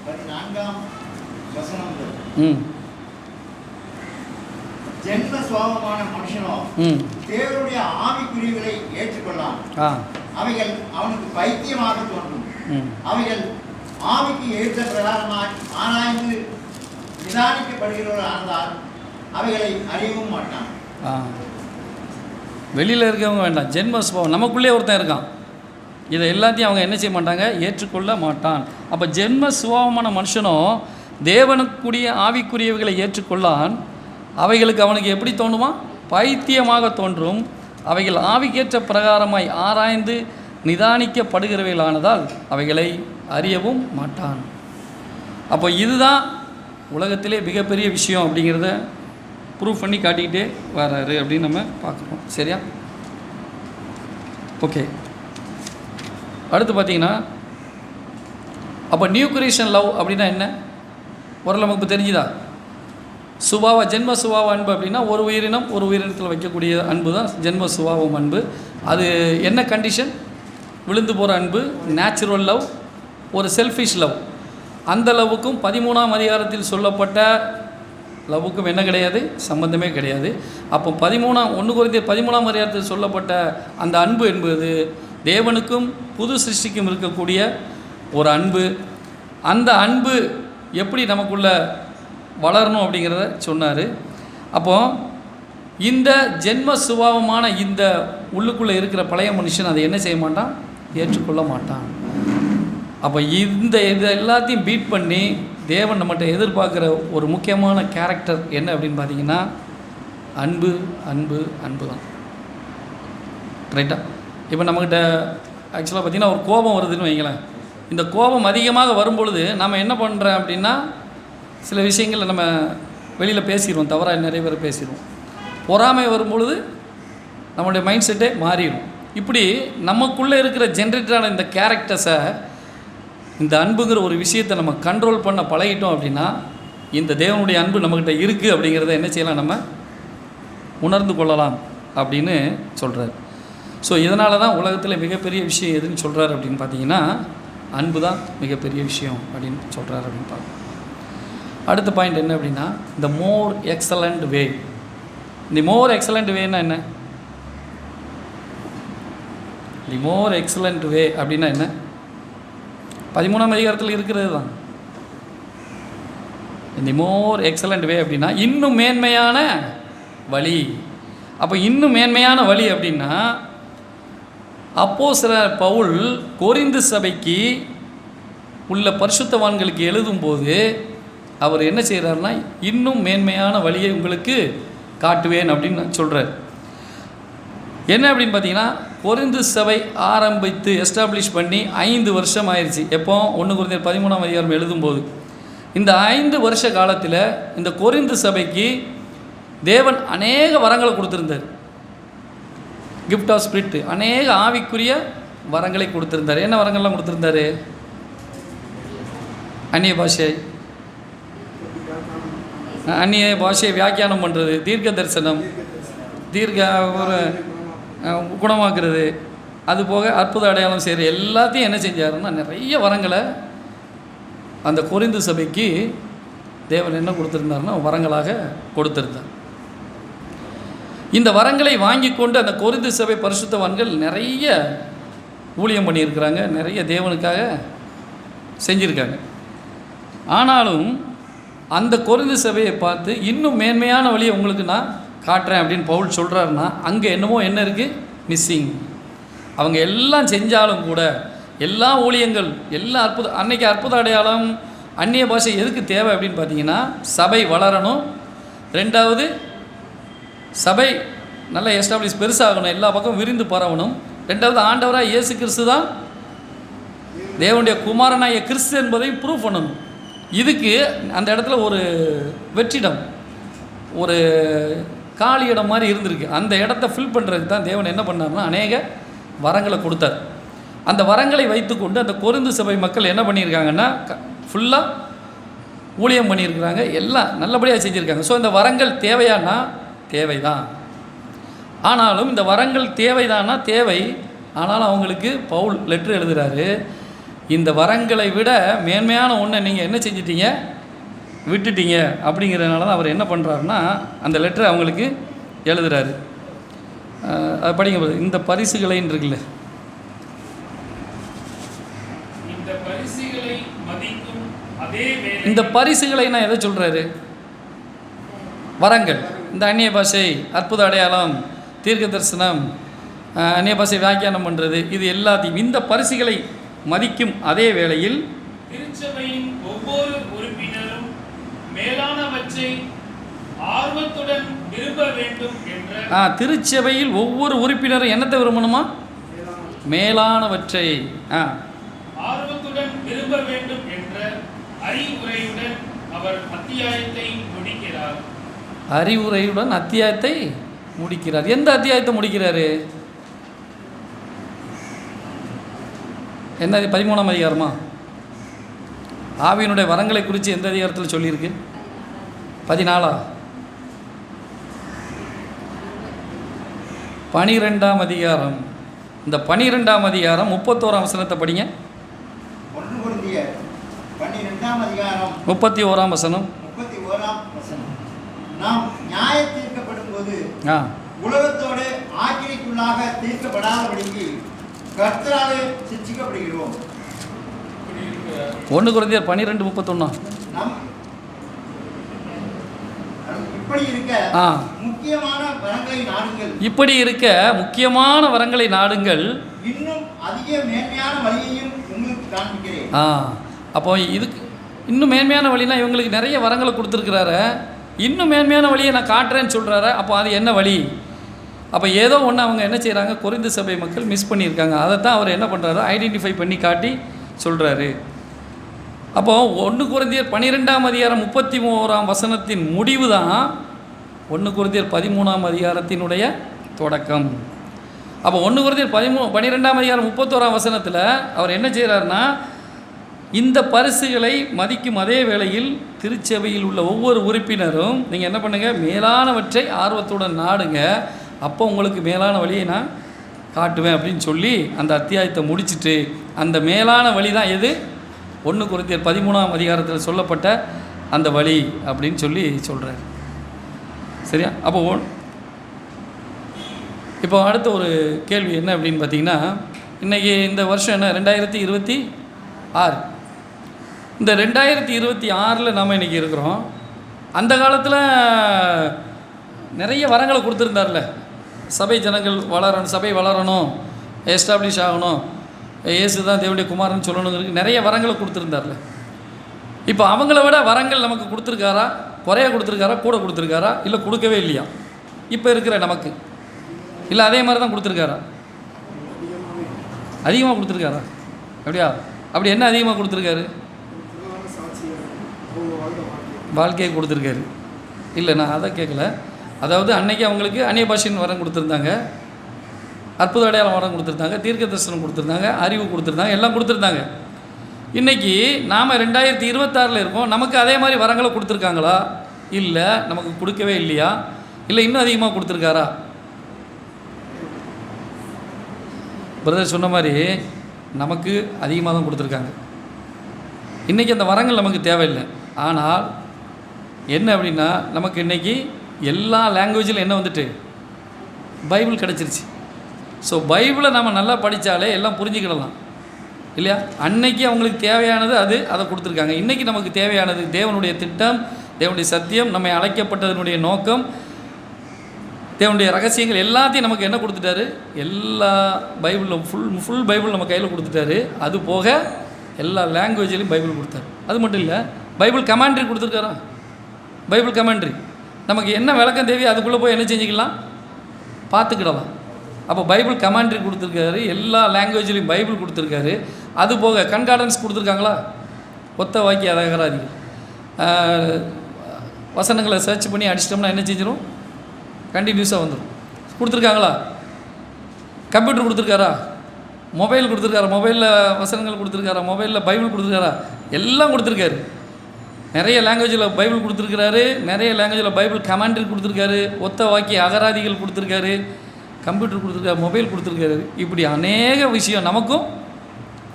ஜென்ம சுபாவமான மனுஷனோ தேவனுடைய ஆவிக்குரியவைகளை ஏற்றுக்கொள்ளலாம். அவைகள் அவனுக்கு பைத்தியமாக தோன்றும். அவைகள் ஆவிக்கு ஏற்ற பிரகாரமாய் ஆராய்ந்து நிதானிக்கப்படுகிறவர்கள் ஆனதால் அவைகளை அறியவும் மாட்டான். வெளியில் இருக்கவங்க வேண்டாம், ஜென்ம சுபாவம் நமக்குள்ளே ஒருத்தன் இருக்கான், இதை எல்லாத்தையும் அவங்க என்ன செய்ய மாட்டாங்க, ஏற்றுக்கொள்ள மாட்டான். அப்போ ஜென்ம சுபாவமான மனுஷனும் தேவனுக்குரிய ஆவிக்குரியவைகளை ஏற்றுக்கொள்ளான். அவைகளுக்கு அவனுக்கு எப்படி தோணுமா, பைத்தியமாக தோன்றும். அவைகள் ஆவிக்கேற்ற பிரகாரமாய் ஆராய்ந்து நிதானிக்கப்படுகிறவைகளானதால் அவைகளை அறியவும் மாட்டான். அப்போ இதுதான் உலகத்திலே மிகப்பெரிய விஷயம் அப்படிங்கிறத ப்ரூவ் பண்ணி காட்டிக்கிட்டே வர்றாரு அப்படின்னு நம்ம பார்க்குறோம். சரியா? ஓகே, அடுத்து பார்த்தீங்கன்னா, அப்போ நியூ கிரியேஷன் லவ் அப்படின்னா என்ன, ஒரு நமக்கு தெரிஞ்சுதா? சுபாவ ஜென்ம சுபாவ அன்பு அப்படின்னா ஒரு உயிரினம் ஒரு உயிரினத்தில் வைக்கக்கூடிய அன்பு தான் ஜென்ம சுபாவம் அன்பு. அது என்ன கண்டிஷன், விழுந்து போகிற அன்பு, நேச்சுரல் லவ், ஒரு செல்ஃபிஷ் லவ். அந்த லவ்வுக்கும் 13ஆம் அதிகாரத்தில் சொல்லப்பட்ட லவ்வுக்கும் என்ன கிடையாது, சம்பந்தமே கிடையாது. அப்போ 1 கொரிந்தியர் 13ஆம் அதிகாரத்தில் சொல்லப்பட்ட அந்த அன்பு என்பது தேவனுக்கும் புது சிருஷ்டிக்கும் இருக்கக்கூடிய ஒரு அன்பு. அந்த அன்பு எப்படி நமக்குள்ள வளரணும் அப்படிங்கிறத சொன்னார். அப்போது இந்த ஜென்ம சுபாவமான இந்த உள்ளுக்குள்ளே இருக்கிற பழைய மனுஷன் அதை என்ன செய்ய மாட்டான், ஏற்றுக்கொள்ள மாட்டான். அப்போ இது எல்லாத்தையும் பீட் பண்ணி தேவன் நம்மகிட்ட எதிர்பார்க்குற ஒரு முக்கியமான கேரக்டர் என்ன அப்படின்னு பார்த்தீங்கன்னா, அன்பு அன்பு அன்பு தான். ரைட்டா? இப்போ நம்மக்கிட்ட ஆக்சுவலாக பார்த்திங்கன்னா ஒரு கோபம் வருதுன்னு வைங்களேன். இந்த கோபம் அதிகமாக வரும்பொழுது நம்ம என்ன பண்ணுறோம் அப்படின்னா, சில விஷயங்களில் நம்ம வெளியில் பேசிடுவோம், தவறாக நிறைய பேர் பேசிடுவோம். பொறாமை வரும்பொழுது நம்மளுடைய மைண்ட் செட்டே மாறிடும். இப்படி நமக்குள்ளே இருக்கிற ஜென்ரேட்டரான இந்த கேரக்டர்ஸை, இந்த அன்புங்கிற ஒரு விஷயத்தை நம்ம கண்ட்ரோல் பண்ண பழகிட்டோம் அப்படின்னா, இந்த தேவனுடைய அன்பு நம்மக்கிட்ட இருக்குது அப்படிங்கிறத என்ன செய்யலாம், நம்ம உணர்ந்து கொள்ளலாம் அப்படின்னு சொல்கிறார். ஸோ இதனால தான் உலகத்தில் மிகப்பெரிய விஷயம் எதுன்னு சொல்கிறார் அப்படின்னு பார்த்தீங்கன்னா, அன்பு தான் மிகப்பெரிய விஷயம் அப்படின்னு சொல்கிறார் அப்படின்னு பார்க்கணும். அடுத்த பாயிண்ட் என்ன அப்படின்னா, த மோர் எக்ஸலண்ட் வே. தி மோர் எக்ஸலண்ட் வேன்னா என்ன, தி மோர் எக்ஸலண்ட் வே அப்படின்னா என்ன, 13ஆம் அதிகாரத்தில் இருக்கிறது தான். தி மோர் எக்ஸலண்ட் வே அப்படின்னா இன்னும் மேன்மையான வழி. அப்போ இன்னும் மேன்மையான வழி அப்படின்னா, அப்போஸ்தலர் பவுல் கொரிந்து சபைக்கு உள்ள பரிசுத்தவான்களுக்கு எழுதும்போது அவர் என்ன செய்கிறாருன்னா, இன்னும் மேன்மையான வழியை உங்களுக்கு காட்டுவேன் அப்படின்னு சொல்கிறார். என்ன அப்படின்னு பார்த்தீங்கன்னா, கொரிந்து சபை ஆரம்பித்து எஸ்டாப்ளிஷ் பண்ணி 5 வருஷம் ஆயிடுச்சு. எப்போ 1 கொரிந்தியர் 13ஆம் அதிகாரம் எழுதும்போது இந்த 5 வருஷ காலத்தில் இந்த கொரிந்து சபைக்கு தேவன் அநேக வரங்களை கொடுத்துருந்தார். கிஃப்ட் ஆஃப் ஸ்பிரிட், அநேக ஆவிக்குரிய வரங்களை கொடுத்துருந்தார். என்ன வரங்கள்லாம் கொடுத்துருந்தாரு? அந்நிய பாஷை, அந்நிய பாஷையை வியாக்கியானம் பண்ணுறது, தீர்க்க தரிசனம், ஒரு குணமாக்குறது, அது போக அற்புத அடையாளம் செய்கிற எல்லாத்தையும் என்ன செஞ்சாருன்னா நிறைய வரங்களை அந்த கொரிந்து சபைக்கு தேவன் என்ன கொடுத்துருந்தாருன்னா வரங்களாக கொடுத்துருந்தார். இந்த வரங்களை வாங்கி கொண்டு அந்த கொரிந்து சபை பரிசுத்தவான்கள் நிறைய ஊழியம் பண்ணியிருக்கிறாங்க, நிறைய தேவனுக்காக செஞ்சுருக்காங்க. ஆனாலும் அந்த கொரிந்து சபையை பார்த்து இன்னும் மேன்மையான வழியை உங்களுக்கு நான் காட்டுறேன் அப்படின்னு பவுல் சொல்கிறாருன்னா அங்கே என்னமோ என்ன இருக்குது? மிஸ்ஸிங். அவங்க எல்லாம் செஞ்சாலும் கூட எல்லா ஊழியங்கள் எல்லா அன்னைக்கு அற்புத அடையாளம் அந்நிய பாஷை எதுக்கு தேவை அப்படின்னு பார்த்தீங்கன்னா சபை வளரணும், ரெண்டாவது சபை நல்லா எஸ்டாப்ளிஷ் பெருசாகணும், எல்லா பக்கம் விரிந்து பரவணும், ரெண்டாவது ஆண்டவராக இயேசு கிறிஸ்து தான் தேவனுடைய குமாரனாகிய கிறிஸ்து என்பதையும் ப்ரூவ் பண்ணணும். இதுக்கு அந்த இடத்துல ஒரு வெற்றிடம், ஒரு காலி இடம் மாதிரி இருந்திருக்கு. அந்த இடத்த ஃபில் பண்ணுறதுக்கு தான் தேவன் என்ன பண்ணார்னா அநேக வரங்களை கொடுத்தார். அந்த வரங்களை வைத்துக்கொண்டு அந்த கொரிந்து சபை மக்கள் என்ன பண்ணியிருக்காங்கன்னா ஃபுல்லாக ஊழியம் பண்ணியிருக்கிறாங்க, எல்லாம் நல்லபடியாக செஞ்சுருக்காங்க. ஸோ இந்த வரங்கள் தேவையானா தேவைதான். ஆனாலும் இந்த வரங்கள் தேவைதானா தேவை. ஆனாலும் அவங்களுக்கு பவுல் லெட்ரு எழுதுகிறாரு, இந்த வரங்களை விட மேன்மையான ஒன்றை நீங்கள் என்ன செஞ்சிட்டீங்க? விட்டுட்டீங்க. அப்படிங்கிறதுனால தான் அவர் என்ன பண்ணுறாருன்னா அந்த லெட்டரை அவங்களுக்கு எழுதுகிறாரு. அது படிக்கும்போது இந்த பரிசுகளைன்னு இருக்குல்ல, இந்த பரிசுகளை நான் எதை சொல்கிறாரு? வரங்கள், இந்த அந்நிய பாஷை, அற்புத அடையாளம், தீர்க்க தரிசனம், அந்நிய பாஷை வியாக்கியானம் பண்ணுறது, இது எல்லாத்தையும் இந்த பரிசுகளை மதிக்கும் அதே வேளையில் திருச்சபையின் ஒவ்வொரு உறுப்பினரும் மேலானவற்றை ஆர்வத்துடன் விரும்ப வேண்டும் என்ற திருச்சபையில் ஒவ்வொரு உறுப்பினரும் என்னத்தை விரும்பணுமா? மேலானவற்றை ஆர்வத்துடன் விரும்ப வேண்டும் என்ற அறிவுரையுடன் அவர் அத்தியாயத்தை முடிக்கிறார். அறிவுரையுடன் அத்தியாயத்தை முடிக்கிறார். எந்த அத்தியாயத்தை முடிக்கிறாரு? என்ன 13ஆம் அதிகாரமா? ஆவியினுடைய வரங்களை குறித்து எந்த அதிகாரத்தில் சொல்லியிருக்கு? 14ஆ? 12ஆம் அதிகாரம். இந்த 12ஆம் அதிகாரம் 31ஆம் வசனத்தை படிங்க. 12ஆம் அதிகாரம் 31ஆம் வசனம். 31ஆம் வசனம். நாம் நியாய தீர்க்கப்படும் போது உலகத்தோடு ஆக்கினைக்குள்ளாக தீர்க்கப்படாதபடிக்கு கர்த்தராலே சிட்சிக்கப்படுகிறோம். 1 கொரிந்தியர் 12:31. இப்படி இருக்க முக்கியமான வரங்களை நாடுங்கள். இப்படி இருக்க முக்கியமான வரங்களை நாடுங்கள். இன்னும் அதிக மேன்மையான வழியையும் உங்களுக்கு காண்பிக்கிறேன். அப்போ இதுக்கு இன்னும் மேன்மையான வழினா இவங்களுக்கு நிறைய வரங்களை கொடுத்துருக்கிறாரு, இன்னும் மேன்மையான வழியை நான் காட்டுறேன்னு சொல்கிறாரு. அப்போ அது என்ன வழி? அப்போ ஏதோ ஒன்று அவங்க என்ன செய்கிறாங்க, கொரிந்து சபை மக்கள் மிஸ் பண்ணியிருக்காங்க. அதை தான் அவர் என்ன பண்ணுறாரு, ஐடென்டிஃபை பண்ணி காட்டி சொல்கிறாரு. அப்போது 1 கொரிந்தியர் 12ஆம் அதிகாரம் 31ஆம் வசனத்தின் முடிவு தான் 1 கொரிந்தியர் 13ஆம் அதிகாரத்தினுடைய தொடக்கம். அப்போ 1 கொரிந்தியர் 12ஆம் அதிகாரம் 31ஆம் வசனத்தில் அவர் என்ன செய்கிறாருன்னா இந்த பரிசுகளை மதிக்கும் அதே வேளையில் திருச்சபையில் உள்ள ஒவ்வொரு உறுப்பினரும் நீங்கள் என்ன பண்ணுங்கள், மேலானவற்றை ஆர்வத்துடன் நாடுங்க, அப்போ உங்களுக்கு மேலான வழியை நான் காட்டுவேன் அப்படின்னு சொல்லி அந்த அத்தியாயத்தை முடிச்சுட்டு அந்த மேலான வழி தான் எது? 1 கொரிந்தியர் 13ஆம் அதிகாரத்தில் சொல்லப்பட்ட அந்த வழி அப்படின்னு சொல்லி சொல்கிறார். சரியா? இப்போ அடுத்த ஒரு கேள்வி என்ன அப்படின்னு பார்த்தீங்கன்னா, இன்றைக்கி இந்த வருஷம் என்ன 2026. இந்த 2026 நாம் இன்றைக்கி இருக்கிறோம். அந்த காலத்தில் நிறைய வரங்களை கொடுத்துருந்தார்ல, சபை ஜனங்கள் வளரணும், சபை வளரணும், எஸ்டாப்ளிஷ் ஆகணும், இயேசு தான் தேவனுடைய குமாரன் சொல்லணுங்கிறதுக்கு நிறைய வரங்களை கொடுத்துருந்தார்ல. இப்போ அவங்கள விட வரங்கள் நமக்கு கொடுத்துருக்காரா, குறைய கொடுத்துருக்காரா, கூட கொடுத்துருக்காரா, இல்லை கொடுக்கவே இல்லையா இப்போ இருக்கிற நமக்கு? இல்லை அதே மாதிரி தான் கொடுத்துருக்காரா? அதிகமாக கொடுத்துருக்காரா? அப்படியா? அப்படி என்ன அதிகமாக கொடுத்துருக்காரு? வாழ்க்கையை கொடுத்துருக்காரு. இல்லை நான் அதை கேட்கல. அதாவது அன்னைக்கு அவங்களுக்கு அந்நிய பாஷைன்னு வரம் கொடுத்துருந்தாங்க, அற்புத அடையாளம் வரம் கொடுத்துருந்தாங்க, தீர்க்க தரிசனம் கொடுத்துருந்தாங்க, அறிவு கொடுத்துருந்தாங்க, எல்லாம் கொடுத்துருந்தாங்க. இன்றைக்கி நாம் 2026 இருக்கோம். நமக்கு அதே மாதிரி வரங்களை கொடுத்துருக்காங்களா? இல்லை, நமக்கு கொடுக்கவே இல்லையா? இல்லை இன்னும் அதிகமாக கொடுத்துருக்காரா? பிரதர் சொன்ன மாதிரி நமக்கு அதிகமாக தான் கொடுத்துருக்காங்க. இன்றைக்கி அந்த வரங்கள் நமக்கு தேவையில்லை. ஆனால் என்ன அப்படின்னா, நமக்கு இன்றைக்கி எல்லா லாங்குவேஜிலும் என்ன வந்துட்டு பைபிள் கிடச்சிருச்சு. ஸோ பைபிளை நம்ம நல்லா படித்தாலே எல்லாம் புரிஞ்சுக்கிடலாம் இல்லையா? அன்னைக்கு அவங்களுக்கு தேவையானது அதை கொடுத்துருக்காங்க. இன்றைக்கி நமக்கு தேவையானது தேவனுடைய திட்டம், தேவனுடைய சத்தியம், நம்மை அழைக்கப்பட்டதனுடைய நோக்கம், தேவனுடைய ரகசியங்கள் எல்லாத்தையும் நமக்கு என்ன கொடுத்துட்டாரு? எல்லா பைபிளில் ஃபுல் பைபிள் நம்ம கையில் கொடுத்துட்டாரு. அது போக எல்லா லாங்குவேஜ்லேயும் பைபிள் கொடுத்தாரு. அது மட்டும் இல்லை, பைபிள் கமாண்ட்ரி கொடுத்துருக்காரா? பைபிள் கமாண்ட்ரி நமக்கு என்ன விளக்கம் தேவையோ அதுக்குள்ளே போய் என்ன செஞ்சுக்கலாம், பார்த்துக்கிடலாம். அப்போ பைபிள் கமாண்ட்ரி கொடுத்துருக்காரு, எல்லா லாங்குவேஜ்லேயும் பைபிள் கொடுத்துருக்காரு. அது போக கன்கார்டன்ஸ் கொடுத்துருக்காங்களா? ஒத்த வாக்கிய அகராதிகள், வசனங்களை சர்ச் பண்ணி அடிச்சிட்டோம்னா என்ன செஞ்சிடும், கண்டினியூஸாக வந்துடும். கொடுத்துருக்காங்களா? கம்ப்யூட்டர் கொடுத்துருக்காரா? மொபைல் கொடுத்துருக்காரா? மொபைலில் வசனங்கள் கொடுத்துருக்காரா? மொபைலில் பைபிள் கொடுத்துருக்காரா? எல்லாம் கொடுத்துருக்காரு. நிறைய லாங்குவேஜில் பைபிள் கொடுத்துருக்காரு, நிறைய லாங்குவேஜில் பைபிள் கமாண்ட்ரி கொடுத்துருக்காரு, ஒத்த வாக்கிய அகராதிகள் கொடுத்துருக்காரு, கம்ப்யூட்டர் கொடுத்துருக்காரு, மொபைல் கொடுத்துருக்காரு. இப்படி அநேக விஷயம் நமக்கும்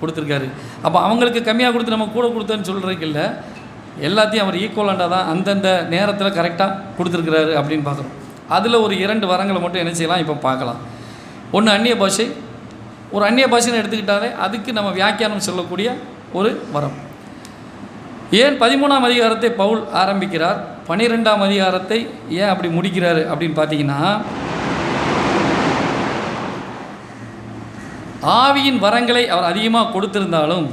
கொடுத்துருக்காரு. அப்போ அவங்களுக்கு கம்மியாக கொடுத்து நம்ம கூட கொடுத்தேன்னு சொல்கிறதுக்கு இல்லை, எல்லாத்தையும் அவர் ஈக்குவலண்டாக தான் அந்தந்த நேரத்தில் கரெக்டாக கொடுத்துருக்கிறாரு அப்படின்னு பார்க்குறோம். அதில் ஒரு 2 வரங்களை மட்டும் என்ன செய்யலாம் இப்போ பார்க்கலாம். ஒன்று அந்நிய பாஷை. ஒரு அந்நிய பாஷைன்னு எடுத்துக்கிட்டாலே அதுக்கு நம்ம வியாக்கியானம் சொல்லக்கூடிய ஒரு வரம். ஏன் 13ஆம் அதிகாரத்தை பவுல் ஆரம்பிக்கிறார், 12ஆம் அதிகாரத்தை ஏன் அப்படி முடிக்கிறாரு அப்படின்னு பார்த்தீங்கன்னா, ஆவியின் வரங்களை அவர் அதிகமாக கொடுத்திருந்தாலும்,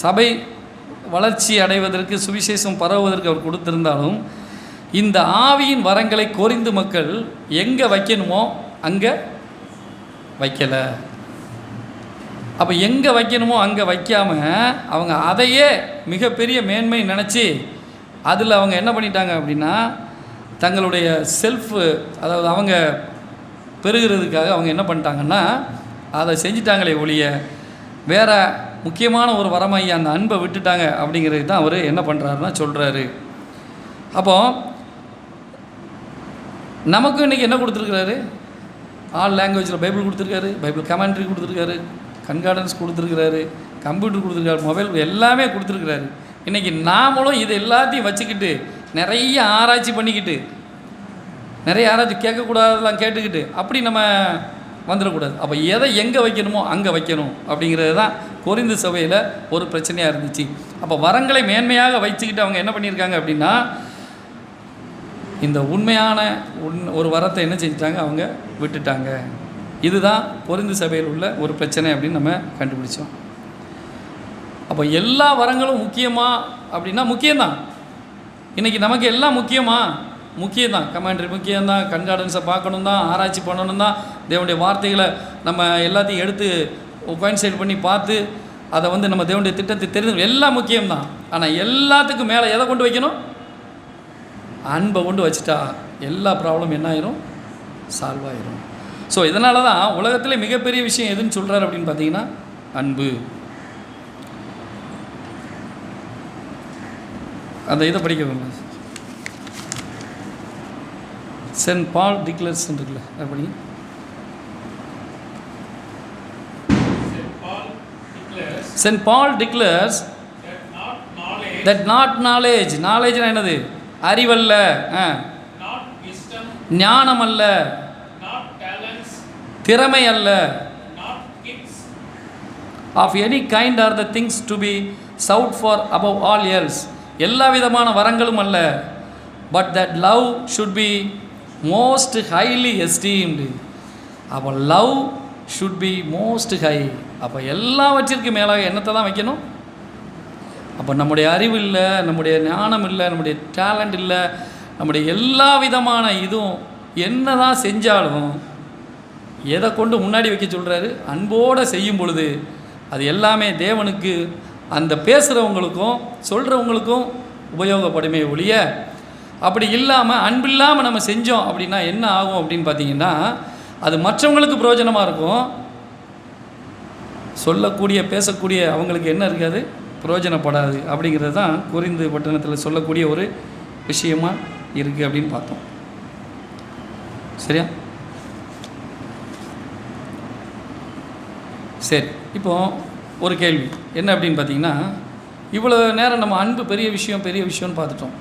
சபை வளர்ச்சி அடைவதற்கு, சுவிசேஷம் பரவுவதற்கு அவர் கொடுத்திருந்தாலும், இந்த ஆவியின் வரங்களை கொரிந்து மக்கள் எங்கே வைக்கணுமோ அங்கே வைக்கலை. அப்போ எங்கே வைக்கணுமோ அங்கே வைக்காமல் அவங்க அதையே மிகப்பெரிய மேன்மை நினச்சி அதில் அவங்க என்ன பண்ணிட்டாங்க அப்படின்னா, தங்களுடைய செல்ஃபு, அதாவது அவங்க பெருகிறதுக்காக அவங்க என்ன பண்ணிட்டாங்கன்னா அதை செஞ்சிட்டாங்களே ஒழிய வேறு முக்கியமான ஒரு வரமாகி அந்த அன்பை விட்டுட்டாங்க. அப்படிங்கிறது தான் அவர் என்ன பண்ணுறாருன்னா சொல்கிறாரு. அப்போது நமக்கும் இன்றைக்கி என்ன கொடுத்துருக்குறாரு? ஆல் லாங்குவேஜில் பைபிள் கொடுத்துருக்காரு, பைபிள் கமெண்ட்ரி கொடுத்துருக்காரு, கன்கார்டன்ஸ் கொடுத்துருக்குறாரு, கம்ப்யூட்டர் கொடுத்துருக்காரு, மொபைல் எல்லாமே கொடுத்துருக்குறாரு. இன்றைக்கி நாமளும் இது எல்லாத்தையும் வச்சுக்கிட்டு நிறைய ஆராய்ச்சி பண்ணிக்கிட்டு, நிறைய ஆராய்ச்சி கேட்கக்கூடாதெல்லாம் கேட்டுக்கிட்டு அப்படி நம்ம வந்துடக்கூடாது. அப்போ எதை எங்கே வைக்கணுமோ அங்கே வைக்கணும் அப்படிங்கிறது தான் கொரிந்து சபையில் ஒரு பிரச்சனையாக இருந்துச்சு. அப்போ வரங்களை மேன்மையாக வச்சுக்கிட்டு அவங்க என்ன பண்ணியிருக்காங்க அப்படின்னா, இந்த உண்மையான ஒரு வரத்தை என்ன செஞ்சிட்டாங்க, அவங்க விட்டுட்டாங்க. இதுதான் கொரிந்து சபையில் உள்ள ஒரு பிரச்சனை அப்படின்னு நம்ம கண்டுபிடிச்சோம். அப்போ எல்லா வரங்களும் முக்கியமா அப்படின்னா முக்கியம்தான். இன்றைக்கி நமக்கு எல்லாம் முக்கியம்தான். கமாண்ட்ரி முக்கியம்தான், கண்கார்டன்ஸை பார்க்கணும் தான், ஆராய்ச்சி பண்ணணும் தான், தேவனுடைய வார்த்தைகளை நம்ம எல்லாத்தையும் எடுத்து கோயின்சைட் பண்ணி பார்த்து அதை நம்ம தேவனுடைய திட்டத்தை தெரிந்து எல்லாம் முக்கியம்தான். ஆனால் எல்லாத்துக்கும் மேலே எதை கொண்டு வைக்கணும்? அன்பை கொண்டு வச்சுட்டா எல்லா ப்ராப்ளம் என்ன ஆயிரும்? சால்வ் ஆயிரும். ஸோ இதனால தான் உலகத்தில் மிகப்பெரிய விஷயம் எதுன்னு சொல்கிறார் அப்படின்னு பார்த்தீங்கன்னா அன்பு. அந்த இதை படிக்க சென்ட் பால் டிக்ளர்ஸ் இருக்குல்ல, அது படிங்க. Saint Paul declares that not knowledge, knowledge-னா என்னது? அறிவல்ல, ஞானம் அல்ல, திறமை அல்ல, of any kind are the things to be sought for above all else, எல்லா விதமான வரங்களும் அல்ல, but that love should be most highly esteemed. அப்போ love should be most high. அப்போ எல்லாவற்றிற்கு மேலாக என்னத்தை தான் வைக்கணும்? அப்போ நம்முடைய அறிவு இல்லை, நம்முடைய ஞானம் இல்லை, நம்முடைய டேலண்ட் இல்லை, நம்முடைய எல்லா விதமான இதுவும் என்ன தான் செஞ்சாலும் எதை கொண்டு முன்னாடி வைக்க சொல்கிறாரு? அன்போடு செய்யும் பொழுது அது எல்லாமே தேவனுக்கு, அந்த பேசுகிறவங்களுக்கும் சொல்கிறவங்களுக்கும் உபயோகப்படுமே ஒழிய, அப்படி இல்லாமல் அன்பில்லாமல் நம்ம செஞ்சோம் அப்படின்னா என்ன ஆகும் அப்படின்னு பார்த்தீங்கன்னா, அது மற்றவங்களுக்கு பிரயோஜனமாக இருக்கும், சொல்லக்கூடிய பேசக்கூடிய அவங்களுக்கு என்ன இருக்காது, பிரயோஜனப்படாது. அப்படிங்கிறது தான் கொரிந்து பட்டணத்தில் சொல்லக்கூடிய ஒரு விஷயமா இருக்குது அப்படின்னு பார்த்தோம். சரியா? சரி, இப்போது ஒரு கேள்வி என்ன அப்படின்னு பார்த்தீங்கன்னா, இவ்வளோ நேரம் நம்ம அன்பு பெரிய விஷயம்னு பார்த்துட்டோம்.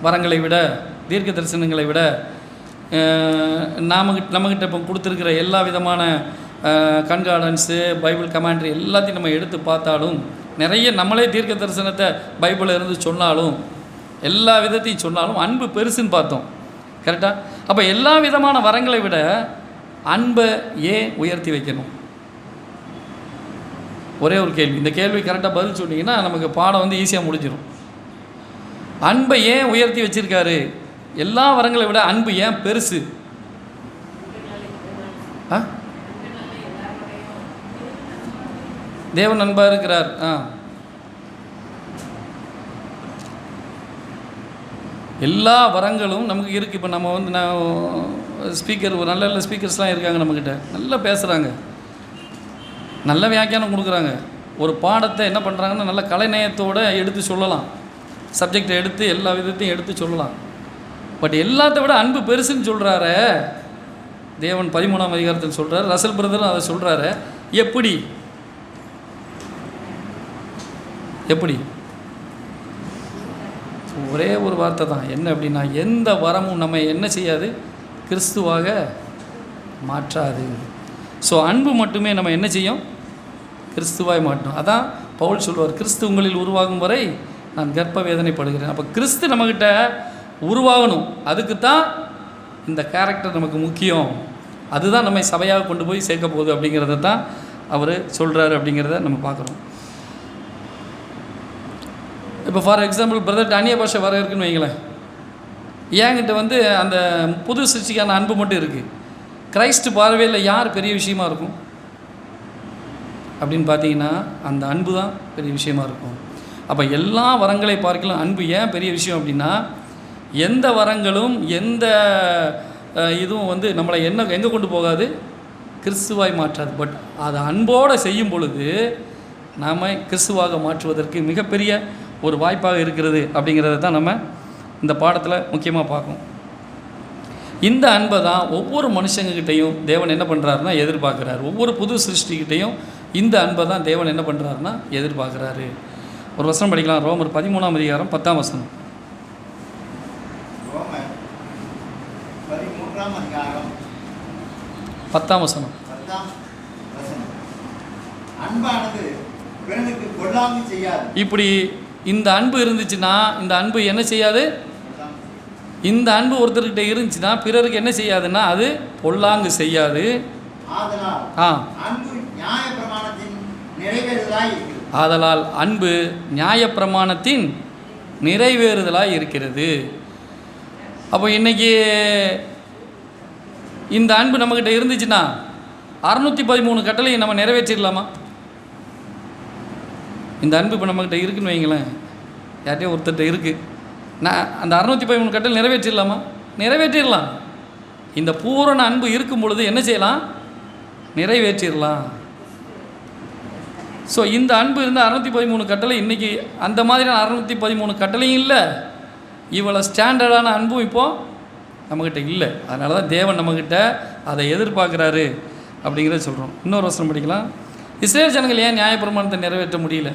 வரங்களை விட, தீர்க்க தரிசனங்களை விட, நம்மக்கிட்ட இப்போ கொடுத்துருக்கிற எல்லா விதமான கண்கார்டன்ஸு, பைபிள் கமெண்ட்ரி எல்லாத்தையும் நம்ம எடுத்து பார்த்தாலும், நிறைய நம்மளே தீர்க்க தரிசனத்தை பைபிளில் இருந்து சொன்னாலும், எல்லா விதத்தையும் சொன்னாலும் அன்பு பெருசுன்னு பார்த்தோம். கரெக்டாக? அப்போ எல்லா விதமான வரங்களை விட அன்பை ஏன் உயர்த்தி வைக்கணும்? ஒரே ஒரு கேள்வி. இந்த கேள்வி கரெக்டாக பதில் சொன்னீங்கன்னா நமக்கு பாடம் வந்து ஈஸியாக முடிஞ்சிடும். அன்பை ஏன் உயர்த்தி வச்சுருக்காரு? எல்லா வரங்களை விட அன்பு ஏன் பெருசு? தேவன் அன்பாக இருக்கிறார். எல்லா வரங்களும் நமக்கு இருக்குது. இப்போ நம்ம வந்து ஸ்பீக்கர், ஒரு நல்ல நல்ல ஸ்பீக்கர்ஸ்லாம் இருக்காங்க நம்மக்கிட்ட, நல்லா பேசுகிறாங்க, நல்ல வியாக்கியானம் கொடுக்குறாங்க. ஒரு பாடத்தை என்ன பண்ணுறாங்கன்னா நல்ல கலைநயத்தோடு எடுத்து சொல்லலாம், சப்ஜெக்டை எடுத்து எல்லா விதத்தையும் எடுத்து சொல்லலாம். பட் எல்லாத்த விட அன்பு பெருசுன்னு சொல்கிறாரு தேவன் 13ஆம் அதிகாரத்தில் சொல்கிறார். ரசல் பிரதரும் அதை சொல்கிறாரு. எப்படி? ஒரே ஒரு வார்த்தை தான். என்ன அப்படின்னா, எந்த வரமும் நம்ம என்ன செய்யாது, கிறிஸ்துவாக மாற்றாது. ஸோ அன்பு மட்டுமே நம்ம என்ன செய்யும், கிறிஸ்துவாய் மாட்டணும். அதான் பவுல் சொல்வார், கிறிஸ்து உங்களில் உருவாகும் வரை நான் கர்ப்ப வேதனைப்படுகிறேன். அப்போ கிறிஸ்து நம்மக்கிட்ட உருவாகணும். அதுக்கு தான் இந்த கேரக்டர் நமக்கு முக்கியம். அதுதான் நம்மை சபையாக கொண்டு போய் சேர்க்க போகுது அப்படிங்கிறத தான் அவர் சொல்கிறாரு அப்படிங்கிறத நம்ம பார்க்குறோம். இப்போ ஃபார் எக்ஸாம்பிள் பிரதர் அந்நிய பாஷை வர இருக்குன்னு வைங்களேன். ஏங்கிட்ட வந்து அந்த புது சிருஷ்டிக்கான அன்பு மட்டும் இருக்குது. கிரைஸ்ட் பார்வையில் யார் பெரிய விஷயமா இருக்கும் அப்படின்னு பார்த்தீங்கன்னா அந்த அன்பு தான் பெரிய விஷயமா இருக்கும். அப்போ எல்லா வரங்களை பார்க்கலாம் அன்பு ஏன் பெரிய விஷயம் அப்படின்னா, எந்த வரங்களும் எந்த இதுவும் வந்து நம்மளை எங்கே கொண்டு போகாது, கிறிஸ்துவாய் மாற்றாது. பட் அதை அன்போடு செய்யும் பொழுது நாம் கிறிஸ்துவாக மாற்றுவதற்கு மிகப்பெரிய ஒரு வாய்ப்பாக இருக்கிறது அப்படிங்கிறத தான் நம்ம இந்த பாடத்தில் முக்கியமாக பார்க்கணும். இந்த அன்பை தான் ஒவ்வொரு மனுஷங்கக்கிட்டையும் தேவன் என்ன பண்ணுறாருன்னா எதிர்பார்க்குறாரு. ஒவ்வொரு புது சிருஷ்டிக்கிட்டையும் இந்த அன்பை தான் தேவன் என்ன பண்ணுறாருன்னா எதிர்பார்க்குறாரு. ஒரு வசனம் படிக்கலாம். ரோமர் 13ஆம் அதிகாரம் 10ஆம் வசனம். ரோமர் 13ஆம் அதிகாரம் 10ஆம் வசனம். அன்பானது பிறனுக்கு கொல்லாமை செய்யாது. இப்படி இந்த அன்பு இருந்துச்சுன்னா, இந்த அன்பு என்ன செய்யாது, இந்த அன்பு ஒருத்தர்கிட்ட இருந்துச்சுன்னா பிறருக்கு என்ன செய்யாதுன்னா அது பொல்லாங்கு செய்யாது. ஆதலால் அன்பு நியாயப்பிரமாணத்தின் நிறைவேறுதலாய் இருக்கிறது. அப்போ இன்றைக்கி இந்த அன்பு நம்மக்கிட்ட இருந்துச்சுன்னா 613 கட்டளையை நம்ம நிறைவேற்றிடலாமா? இந்த அன்பு இப்போ நம்மக்கிட்ட இருக்குன்னு வைங்களேன், யார்கிட்டயோ ஒருத்தர்கிட்ட இருக்குது, நான் அந்த 613 கட்டளை நிறைவேற்றிடலாமா? நிறைவேற்றிடலாம். இந்த பூரண அன்பு இருக்கும் பொழுது என்ன செய்யலாம், நிறைவேற்றிடலாம். ஸோ இந்த அன்பு இருந்த 613 கட்டளை இன்றைக்கி அந்த மாதிரியான 613 கட்டளையும் இல்லை, இவ்வளோ ஸ்டாண்டர்டான அன்பும் இப்போது நம்மக்கிட்ட இல்லை. அதனால தான் தேவன் நம்மக்கிட்ட அதை எதிர்பார்க்குறாரு அப்படிங்கிறத சொல்கிறோம். இன்னொரு வசனம் படிக்கலாம். இஸ்ரேல் ஜனங்கள் ஏன் நியாயப்பிரமாணத்தை நிறைவேற்ற முடியல?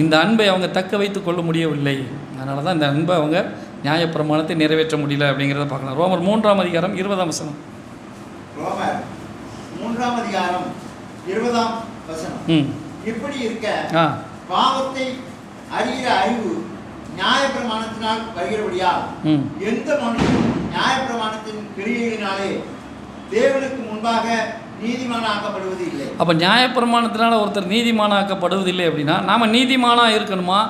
இந்த அன்பை அவங்க தக்க வைத்து கொள்ள முடியவில்லை. அதனால தான் இந்த அன்பை அவங்க நியாயப்பிரமாணத்தை நிறைவேற்ற முடியல அப்படிங்கிறத பார்க்கலாம். ரோமர் 3ஆம் அதிகாரம் 20ஆம் வசனம். ரோமர் 3ஆம் அதிகாரம் 20ஆம் வசனம். இப்படி இருக்க பாவத்தை அறிகிற அறிவு நியாயப்பிரமாணத்தினால் வருகிறபடியால் எந்த மனுஷனும் நியாயப்பிரமாணத்தின் கிரியைகளினாலே தேவனுக்கு முன்பாக நீதிமானாக்கப்படுவது இல்லை. அப்போ நியாயப்பிரமாணத்தினால ஒருத்தர் நீதிமானாக்கப்படுவது இல்லை அப்படின்னா நாம் நீதிமானாக இருக்கணுமா?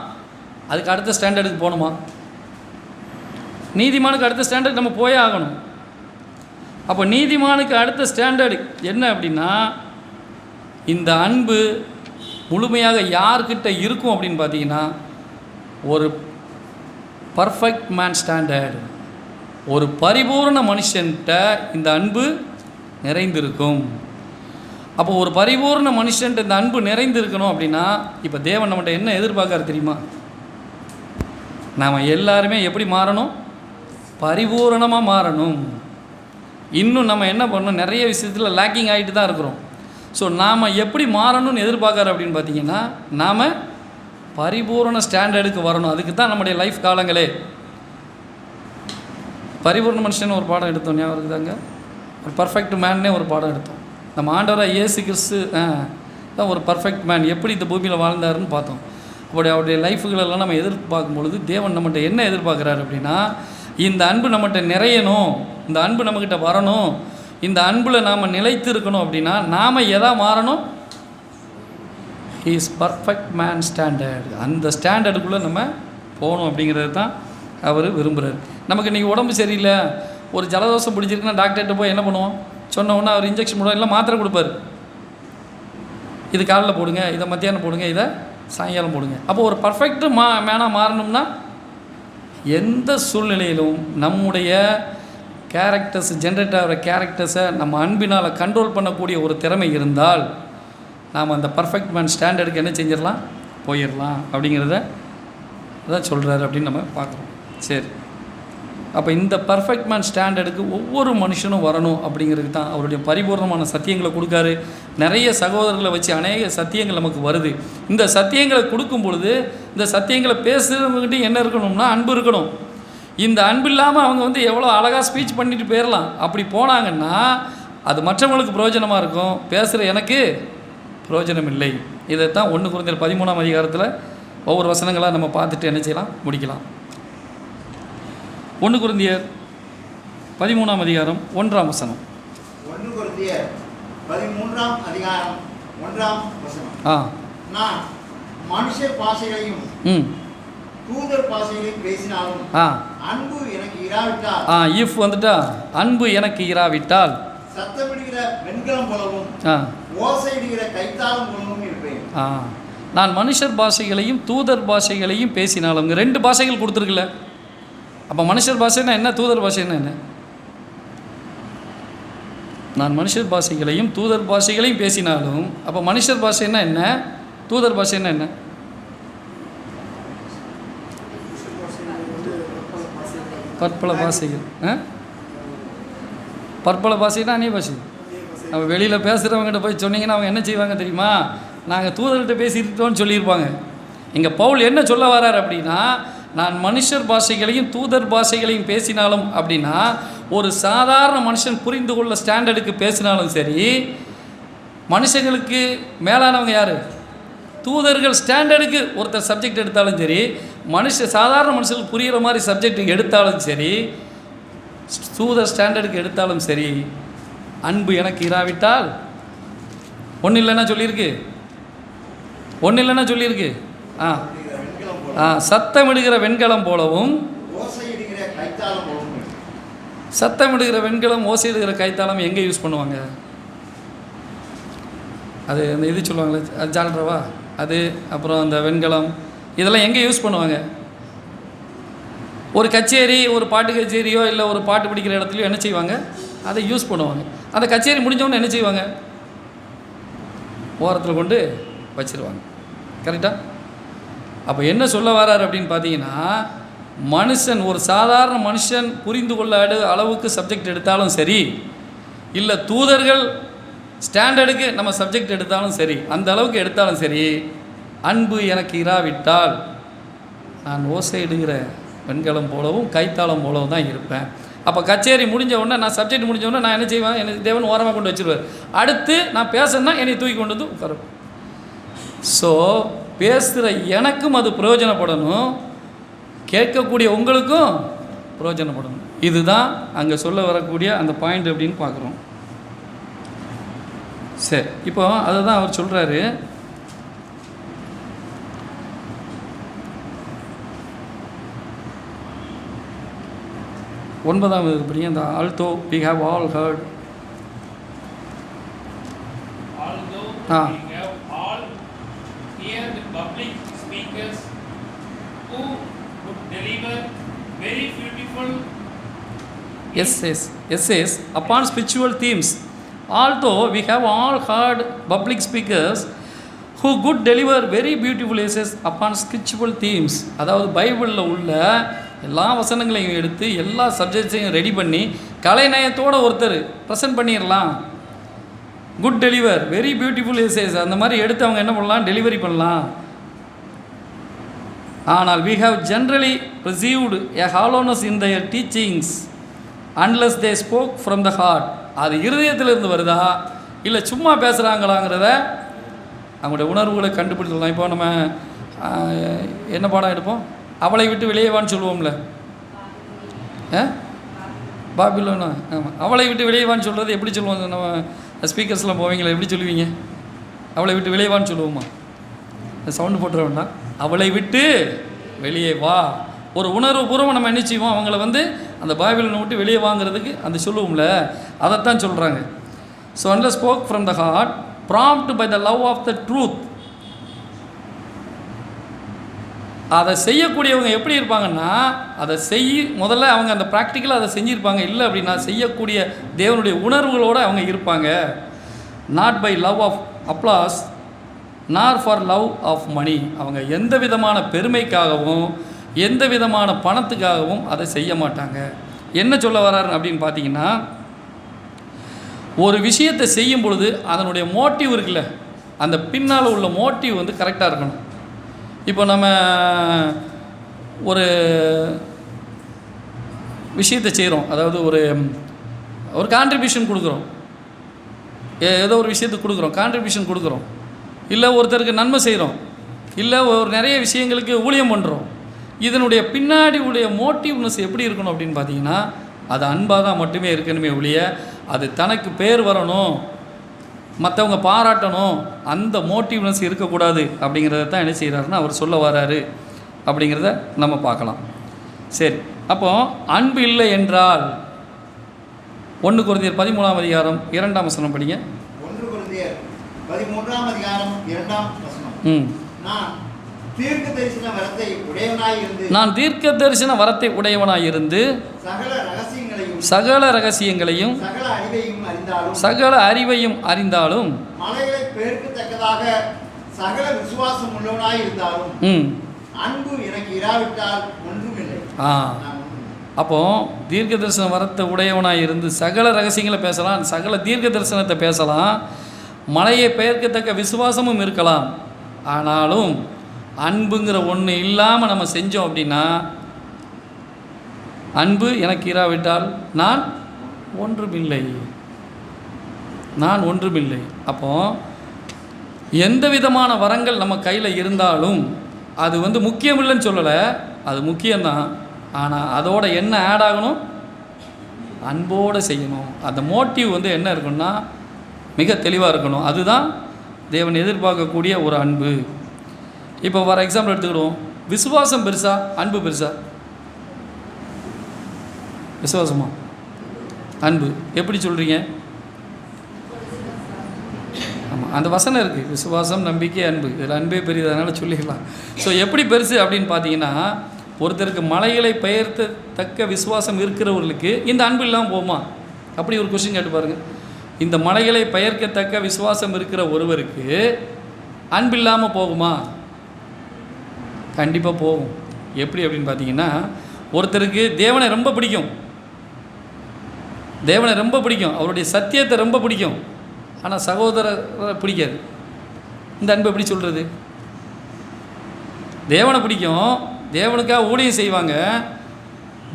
அதுக்கு அடுத்த ஸ்டாண்டர்டுக்கு போகணுமா? நீதிமானுக்கு அடுத்த ஸ்டாண்டர்ட் நம்ம போயே ஆகணும். அப்போ நீதிமானுக்கு அடுத்த ஸ்டாண்டர்டு என்ன அப்படின்னா, இந்த அன்பு முழுமையாக யார்கிட்ட இருக்கும் அப்படின்னு பார்த்தீங்கன்னா, ஒரு பர்ஃபெக்ட் மேன் ஸ்டாண்டர்டு, ஒரு பரிபூர்ண மனுஷன்கிட்ட இந்த அன்பு நிறைந்திருக்கும். அப்போ ஒரு பரிபூர்ண மனுஷன்ட்டு இந்த அன்பு நிறைந்திருக்கணும் அப்படின்னா, இப்போ தேவன் நம்மகிட்ட என்ன எதிர்பார்க்காரு தெரியுமா? நாம் எல்லாருமே எப்படி மாறணும்? பரிபூரணமாக மாறணும். இன்னும் நம்ம என்ன பண்ணணும்? நிறைய விஷயத்தில் லேக்கிங் ஆகிட்டு தான் இருக்கிறோம். ஸோ நாம் எப்படி மாறணும்னு எதிர்பார்க்குற அப்படின்னு பார்த்தீங்கன்னா, நாம் பரிபூரண ஸ்டாண்டர்டுக்கு வரணும். அதுக்கு தான் நம்முடைய லைஃப் காலங்களே. பரிபூர்ண மனுஷன் ஒரு பாடம் எடுத்தோம், ஞாபகம் இருக்குதாங்க? ஒரு பர்ஃபெக்ட் மேன்னே ஒரு பாடம் எடுத்தோம். நம்ம ஆண்டவராக இயேசு கிறிஸ்து தான் ஒரு பர்ஃபெக்ட் மேன், எப்படி இந்த பூமியில் வாழ்ந்தாருன்னு பார்த்தோம். அவருடைய லைஃபுகளெல்லாம் நம்ம எதிர்பார்க்கும் பொழுது தேவன் நம்மகிட்ட என்ன எதிர்பார்க்குறாரு அப்படின்னா, இந்த அன்பு நம்மகிட்ட நிறையணும், இந்த அன்பு நம்மக்கிட்ட வரணும், இந்த அன்பில் நாம் நிலைத்து இருக்கணும் அப்படின்னா நாம் எதா மாறணும்? Is perfect man standard. அந்த ஸ்டாண்டர்டுக்குள்ளே நம்ம போகணும் அப்படிங்கிறது தான் அவர் விரும்புகிறார். நமக்கு இன்றைக்கி உடம்பு சரியில்லை, ஒரு ஜலதோஷம் பிடிச்சிருக்குன்னா டாக்டர்கிட்ட போய் என்ன பண்ணுவோம்? சொன்ன உடனே அவர் இன்ஜெக்ஷன் போடுவோம், இல்லை மாத்திரை கொடுப்பார். இது காலைல போடுங்க, இதை மத்தியானம் போடுங்க, இதை சாயங்காலம் போடுங்க. அப்போ ஒரு பர்ஃபெக்ட் மேனாக மாறணும்னா எந்த சூழ்நிலையிலும் நம்முடைய கேரக்டர்ஸ் ஜென்ரேட் ஆகிற கேரக்டர்ஸை நம்ம அன்பினால் கண்ட்ரோல் பண்ணக்கூடிய ஒரு திறமை இருந்தால் நாம் அந்த பர்ஃபெக்ட் மேன் ஸ்டாண்டர்டுக்கு என்ன செஞ்சிடலாம்? போயிடலாம் அப்படிங்கிறத தான் சொல்கிறாரு அப்படின்னு நம்ம பார்க்குறோம். சரி, அப்போ இந்த பர்ஃபெக்ட் மேன் ஸ்டாண்டர்டுக்கு ஒவ்வொரு மனுஷனும் வரணும் அப்படிங்கிறதுக்கு தான் அவருடைய பரிபூர்ணமான சத்தியங்களை கொடுக்காரு. நிறைய சகோதரர்களை வச்சு அநேக சத்தியங்கள் நமக்கு வருது. இந்த சத்தியங்களை கொடுக்கும் பொழுது இந்த சத்தியங்களை பேசுகிறவங்ககிட்ட என்ன இருக்கணும்னா அன்பு இருக்கணும். இந்த அன்பு இல்லாமல் அவங்க எவ்வளோ அழகாக ஸ்பீச் பண்ணிட்டு போயிடலாம். அப்படி போனாங்கன்னா அது மற்றவங்களுக்கு பிரயோஜனமாக இருக்கும், பேசுகிற எனக்கு பிரயோஜனம் இல்லை. இதைத்தான் 1 கொரிந்தியர் 13ஆம் அதிகாரத்தில் ஒவ்வொரு வசனங்களாக நம்ம பார்த்துட்டு என்ன செய்யலாம்? முடிக்கலாம். 1 கொரிந்தியர் 13ஆம் அதிகாரம் 1ஆம் வசனம். 1 கொரிந்தியர் 13ஆம் அதிகாரம் 1ஆம் வசனம். நான் மனுஷ பாஷைகளையும் தூதர் பாஷைகளையும் பேசினாலும் அன்பு எனக்கு இராவிட்டால், இஃப் வந்துட்டா அன்பு எனக்கு இராவிட்டால் சத்தமிடுகிற வெண்கலம் போலவும் ஓசையிடுகிற கைத்தாளம் போலவும் இருப்பேன். நான் மனுஷர் பாஷைகளையும் தூதர் பாஷைகளையும் பேசினாலும் 2 பாஷைகள் கொடுத்துருக்குல்ல. அப்போ மனுஷர் பாஷைன்னா என்ன, தூதர் பாஷைன்னா என்ன? நான் மனுஷர் பாஷைகளையும் தூதர் பாஷைகளையும் பேசினாலும், அப்போ மனுஷர் பாஷைன்னா என்ன, தூதர் பாஷைன்னா என்ன? பற்பல பாஷைகள். பற்பல பாஷைன்னா அந்நிய பாஷை. நம்ம வெளியில் பேசுகிறவங்ககிட்ட போய் சொன்னீங்கன்னா அவங்க என்ன செய்வாங்க தெரியுமா? நாங்கள் தூதர்கிட்ட பேசியிருக்கோம்னு சொல்லியிருப்பாங்க. இங்கே பவுல் என்ன சொல்ல வர்றார் அப்படின்னா, நான் மனுஷர் பாஷைகளையும் தூதர் பாஷைகளையும் பேசினாலும் அப்படின்னா, ஒரு சாதாரண மனுஷன் புரிந்து கொள்ள ஸ்டாண்டர்டுக்கு பேசினாலும் சரி, மனுஷங்களுக்கு மேலானவங்க யார்? தூதர்கள் ஸ்டாண்டர்டுக்கு ஒருத்தர் சப்ஜெக்ட் எடுத்தாலும் சரி, சாதாரண மனுஷங்களுக்கு புரிகிற மாதிரி சப்ஜெக்ட் எடுத்தாலும் சரி, தூதர் ஸ்டாண்டர்டுக்கு எடுத்தாலும் சரி, அன்பு எனக்கு இராவிட்டால் ஒன்றும் இல்லைன்னா சொல்லியிருக்கு, ஒன்றும் இல்லைன்னா சொல்லியிருக்கு. சத்தமிடுகிற வெண்கலம் போலவும் சத்தமிடுகிற வெண்கலம் ஓசையிடுகிற கைத்தாளம் எங்கே யூஸ் பண்ணுவாங்க? அது அந்த இது சொல்லுவாங்களே, அது ஜால்ரவா, அது அப்புறம் அந்த வெண்கலம், இதெல்லாம் எங்கே யூஸ் பண்ணுவாங்க? ஒரு கச்சேரி, ஒரு பாட்டு கச்சேரியோ இல்லை ஒரு பாட்டு பிடிக்கிற இடத்துலையோ என்ன செய்வாங்க? அதை யூஸ் பண்ணுவாங்க. அந்த கச்சேரி முடிஞ்சவொன்னே என்ன செய்வாங்க? ஓரத்தில் கொண்டு வச்சிருவாங்க. கரெக்டாக? அப்போ என்ன சொல்ல வர்றாரு அப்படின்னு பார்த்தீங்கன்னா, மனுஷன், ஒரு சாதாரண மனுஷன் புரிந்து கொள்ள அளவுக்கு சப்ஜெக்ட் எடுத்தாலும் சரி, இல்லை தூதர்கள் ஸ்டாண்டர்டுக்கு நம்ம சப்ஜெக்ட் எடுத்தாலும் சரி, அந்த அளவுக்கு எடுத்தாலும் சரி, அன்பு எனக்கு இராவிட்டால் நான் ஓசையிடுகிற வெண்கலம் போலவும் கைத்தாளம் போலவும் தான் இருப்பேன். அப்போ கச்சேரி முடிஞ்ச உடனே, நான் சப்ஜெக்ட் முடிஞ்ச உடனே நான் என்ன செய்வேன்? எனக்கு தேவன் ஓரமாக கொண்டு வச்சுருவார். அடுத்து நான் பேசணுன்னா என்னை தூக்கி கொண்டு வந்து உட்காரும். ஸோ பேசுகிற எனக்கும் அது பிரயோஜனப்படணும், கேட்கக்கூடிய உங்களுக்கும் பிரயோஜனப்படணும். இதுதான் அங்கே சொல்ல வரக்கூடிய அந்த பாயிண்ட் அப்படின்னு பார்க்குறோம். சரி, இப்போ அதை தான் அவர் சொல்கிறாரு. ஒன்பதாம் படி அந்த although we have all heard, hear the public speakers who would deliver very beautiful essays upon spiritual themes. Although we have all heard public speakers who could deliver very beautiful essays upon spiritual themes. அதாவது பைபிளில் உள்ள எல்லா வசனங்களையும் எடுத்து எல்லா சப்ஜெக்ட்ஸையும் ready பண்ணி கலைநயத்தோடு ஒருத்தர் present பண்ணிடலாம். Good deliver very beautiful essays அந்த மாதிரி எடுத்து அவங்க என்ன பண்ணலாம், டெலிவரி பண்ணலாம். ஆனால் we have generally perceived a hollowness in their teachings unless they spoke from the heart. அது இருதயத்திலிருந்து வருதா இல்லை சும்மா பேசுகிறாங்களாங்கிறத அவங்களுடைய உணர்வுகளை கண்டுபிடிச்சிடலாம். இப்போ நம்ம என்ன பாடம் எடுப்போம், அவளை விட்டு வெளியே வான்னு சொல்லுவோம்ல, பாபிலோனா. ஆமாம், அவளை விட்டு வெளியே வான்னு சொல்கிறது எப்படி சொல்லுவோம்? நம்ம ஸ்பீக்கர்ஸ்லாம் போவீங்களா, எப்படி சொல்லுவீங்க? அவளை விட்டு வெளியே வான்னு சொல்லுவோமா? சவுண்டு போட்டுற வேண்டாம். அவளை விட்டு வெளியே வா. ஒரு உணர்வு பூர்வம் நம்ம என்ன செய்வோம், அவங்கள வந்து அந்த பைபிளை விட்டு வெளியே வாங்கிறதுக்கு அந்த சொல்லுவோம்ல, அதைத்தான் சொல்கிறாங்க. So unless spoke from the heart prompt by the love of the truth. அதை செய்யக்கூடியவங்க எப்படி இருப்பாங்கன்னா, அதை முதல்ல அவங்க அந்த ப்ராக்டிக்கலாக அதை செஞ்சுருப்பாங்க. இல்லை அப்படின்னா செய்யக்கூடிய தேவனுடைய உணர்வுகளோடு அவங்க இருப்பாங்க. Not by love of applause nor for love of money. அவங்க எந்த விதமான பெருமைக்காகவும் எந்த விதமான பணத்துக்காகவும் அதை செய்ய மாட்டாங்க. என்ன சொல்ல வர்றாரு அப்படின்னு பார்த்தீங்கன்னா, ஒரு விஷயத்தை செய்யும் பொழுது அதனுடைய மோட்டிவ் இருக்குல்ல, அந்த பின்னால் உள்ள மோட்டிவ் வந்து கரெக்டாக இருக்கணும். இப்போ நம்ம ஒரு விஷயத்தை செய்கிறோம், அதாவது ஒரு கான்ட்ரிபியூஷன் கொடுக்குறோம், ஏதோ ஒரு விஷயத்துக்கு கொடுக்குறோம், கான்ட்ரிபியூஷன் கொடுக்குறோம், இல்லை ஒருத்தருக்கு நன்மை செய்கிறோம், இல்லை ஒரு நிறைய விஷயங்களுக்கு ஊழியம் பண்ணுறோம். இதனுடைய பின்னாடி உடைய மோட்டிவ்னஸ் எப்படி இருக்கணும் அப்படின்னு பார்த்தீங்கன்னா, அது அன்பாக தான் மட்டுமே இருக்கணுமே ஒழிய அது தனக்கு பேர் வரணும், மற்றவங்க பாராட்டணும், அந்த மோட்டிவ்னஸ் இருக்கக்கூடாது. அப்படிங்கிறத தான் என்ன செய்கிறாருன்னா அவர் சொல்ல வராரு அப்படிங்கிறத நம்ம பார்க்கலாம். சரி, அப்போது அன்பு இல்லை என்றால் 1 கொரிந்தியர் 13ஆம் அதிகாரம் 2ஆம் வசனம் படிங்க. 1 கொரிந்தியர் 13ஆம் அதிகாரம் 2ஆம் வசனம். நான் தீர்க்க தரிசன வரத்தை உடையவனாய் இருந்து சகல ரகசியங்களையும் சகல அறிவையும் அறிந்தாலும் மலைகளை பெயர்க்கத்தக்கதாக சகல விசுவாசம் உள்ளவனாய் இருந்தாலும் அன்பு எனக்கு இராவிட்டால் ஒன்றுமில்லை. அப்போ தீர்க்க தரிசன வரத்தை உடையவனாய் இருந்து சகல ரகசியங்களை பேசலாம், சகல தீர்க்க தரிசனத்தை பேசலாம், மலையை பெயர்க்கத்தக்க விசுவாசமும் இருக்கலாம். ஆனாலும் அன்புங்கிற ஒன்று இல்லாமல் நம்ம செஞ்சோம் அப்படின்னா, அன்பு எனக்கு இராவிட்டால் நான் ஒன்றுமில்லை. அப்போது எந்த விதமான வரங்கள் நம்ம கையில் இருந்தாலும் அது வந்து முக்கியமில்லைன்னு சொல்லலை, அது முக்கியம்தான். ஆனால் அதோட என்ன ஆட் ஆகணும், அன்போடு செய்யணும். அந்த மோட்டிவ் வந்து என்ன இருக்குன்னா மிக தெளிவாக இருக்கணும். அதுதான் தேவன் எதிர்பார்க்கக்கூடிய ஒரு அன்பு. இப்போ ஃபார் எக்ஸாம்பிள் எடுத்துக்கிடுவோம், விசுவாசம் பெருசா அன்பு பெருசா? விசுவாசமா அன்பு? எப்படி சொல்கிறீங்க? ஆமாம், அந்த வசனம் இருக்குது, விசுவாசம் நம்பிக்கை அன்பு, இதில் அன்பே பெரியது, அதனால் சொல்லிக்கலாம். ஸோ எப்படி பெருசு அப்படின்னு பார்த்தீங்கன்னா, ஒருத்தருக்கு மலைகளை பெயர்த்தக்க விசுவாசம் இருக்கிறவர்களுக்கு இந்த அன்பு இல்லாமல் போகுமா? அப்படி ஒரு கொஸ்டின் கேட்டு பாருங்கள். இந்த மலைகளை பெயர்க்கத்தக்க விசுவாசம் இருக்கிற ஒருவருக்கு அன்பு இல்லாமல் போகுமா? கண்டிப்பாக போகும். எப்படி அப்படின்னு பார்த்தீங்கன்னா, ஒருத்தருக்கு தேவனை ரொம்ப பிடிக்கும், அவருடைய சத்தியத்தை ரொம்ப பிடிக்கும், ஆனால் சகோதரரை பிடிக்காது. இந்த அன்பு எப்படி சொல்கிறது? தேவனை பிடிக்கும், தேவனுக்காக ஊழியம் செய்வாங்க,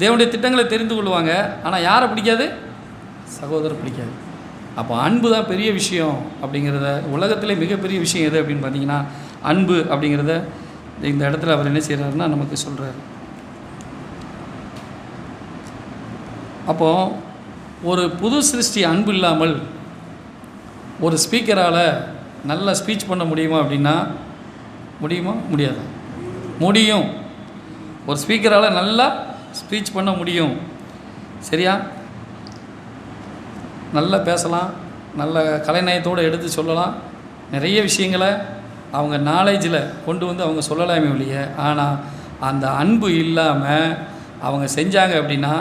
தேவனுடைய திட்டங்களை தெரிந்து கொள்வாங்க, ஆனால் யாரை பிடிக்காது? சகோதரர் பிடிக்காது. அப்போ அன்பு தான் பெரிய விஷயம். அப்படிங்கிறத உலகத்திலே மிகப்பெரிய விஷயம் எது அப்படின்னு பார்த்தீங்கன்னா அன்பு அப்படிங்கிறத இந்த இடத்துல அவர் என்ன செய்கிறாருன்னா நமக்கு சொல்கிறார். அப்போது ஒரு புது சிருஷ்டி அன்பு இல்லாமல் ஒரு ஸ்பீக்கரால் நல்லா ஸ்பீச் பண்ண முடியுமா அப்படின்னா முடியாது. முடியும். ஒரு ஸ்பீக்கரால் நல்லா ஸ்பீச் பண்ண முடியும். சரியா? நல்லா பேசலாம், நல்ல கலைநயத்தோடு எடுத்து சொல்லலாம், நிறைய விஷயங்களை அவங்க நாலேஜில் கொண்டு வந்து அவங்க சொல்லலாமே ஒழிய, ஆனால் அந்த அன்பு இல்லாமல் அவங்க செஞ்சாங்க அப்படின்னா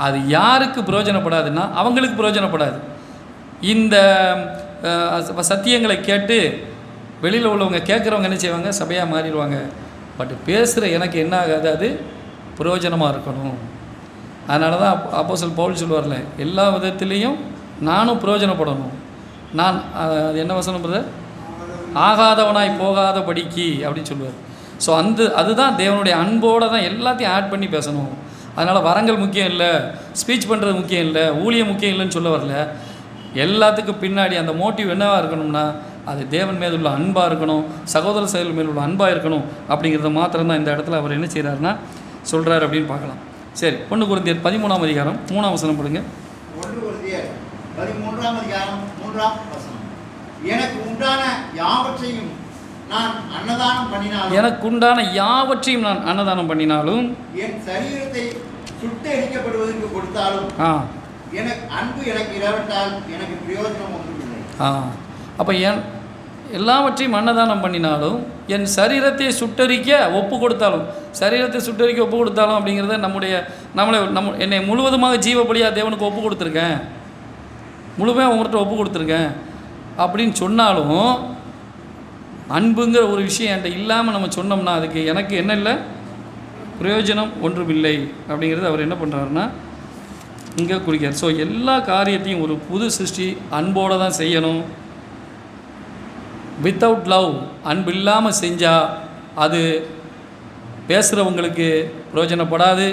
அது யாருக்கு பிரயோஜனப்படாதுன்னா அவங்களுக்கு பிரயோஜனப்படாது. இந்த சத்தியங்களை கேட்டு வெளியில் உள்ளவங்க கேட்குறவங்க என்ன செய்வாங்க, சபையாக மாறிடுவாங்க. பட் பேசுகிற எனக்கு என்ன ஆகாது, அது பிரயோஜனமாக இருக்கணும். அதனால தான் அப்போஸ்தலன் பவுல் சொல்லுவார்ல, எல்லா விதத்துலேயும் நானும் பிரயோஜனப்படணும். நான் அது என்ன வசனம் பிரதர், ஆகாதவனாய் போகாத படிக்கு அப்படின்னு சொல்லுவார். ஸோ அதுதான் தேவனுடைய அன்போடு தான் எல்லாத்தையும் ஆட் பண்ணி பேசணும். அதனால் வரங்கள் முக்கியம் இல்லை, ஸ்பீச் பண்ணுறது முக்கியம் இல்லை, ஊழியம் முக்கியம் இல்லைன்னு சொல்ல வரல. எல்லாத்துக்கும் பின்னாடி அந்த மோட்டிவ் என்னவாக இருக்கணும்னா, அது தேவன் மேல் உள்ள அன்பாக இருக்கணும், சகோதர செயல் மேல் உள்ள அன்பாக இருக்கணும். அப்படிங்கிறத மாத்திரம்தான் இந்த இடத்துல அவர் என்ன செய்கிறாருன்னா சொல்கிறார் அப்படின்னு பார்க்கலாம். சரி, 1 கொரிந்தியர் 13ஆம் அதிகாரம் 3ஆம் வசனம் படுங்க. 1 கொரிந்தியர் 13ஆம் அதிகாரம் 3ஆம் வசனம். எனக்கு உண்டான யாவற்றையும் நான் அன்னதானம் பண்ணினாலும், எனக்கு உண்டான யாவற்றையும் நான் அன்னதானம் பண்ணினாலும், என் சரீரத்தை சுட்டெரிக்கப்படுவதற்கு கொடுத்தாலும், எனக்கு அன்பு எனக்கு இராவிட்டால் எனக்கு பிரயோஜனம் ஒன்றுமில்லை. அப்போ எல்லாவற்றையும் அன்னதானம் பண்ணினாலும், என் சரீரத்தை சுட்டரிக்க ஒப்பு கொடுத்தாலும், சரீரத்தை சுட்டரிக்க ஒப்பு கொடுத்தாலும் அப்படிங்கிறத என்னை முழுவதுமாக ஜீவபலியாக தேவனுக்கு ஒப்பு கொடுத்துருக்கேன், முழுமையாக உங்கள்கிட்ட ஒப்பு கொடுத்துருக்கேன் அப்படின்னு சொன்னாலும், அன்புங்கிற ஒரு விஷயம் என்கிட்ட இல்லாமல் நம்ம சொன்னோம்னா அதுக்கு எனக்கு என்ன இல்லை, பிரயோஜனம் ஒன்றுமில்லை அப்படிங்கிறது அவர் என்ன பண்ணுறாருன்னா இங்கே குறிக்கிறார். ஸோ எல்லா காரியத்தையும் ஒரு புது சிருஷ்டி அன்போடு தான் செய்யணும். வித்தவுட் லவ், அன்பு இல்லாமல் செஞ்சால் அது பேசுகிறவங்களுக்கு பிரயோஜனப்படாது.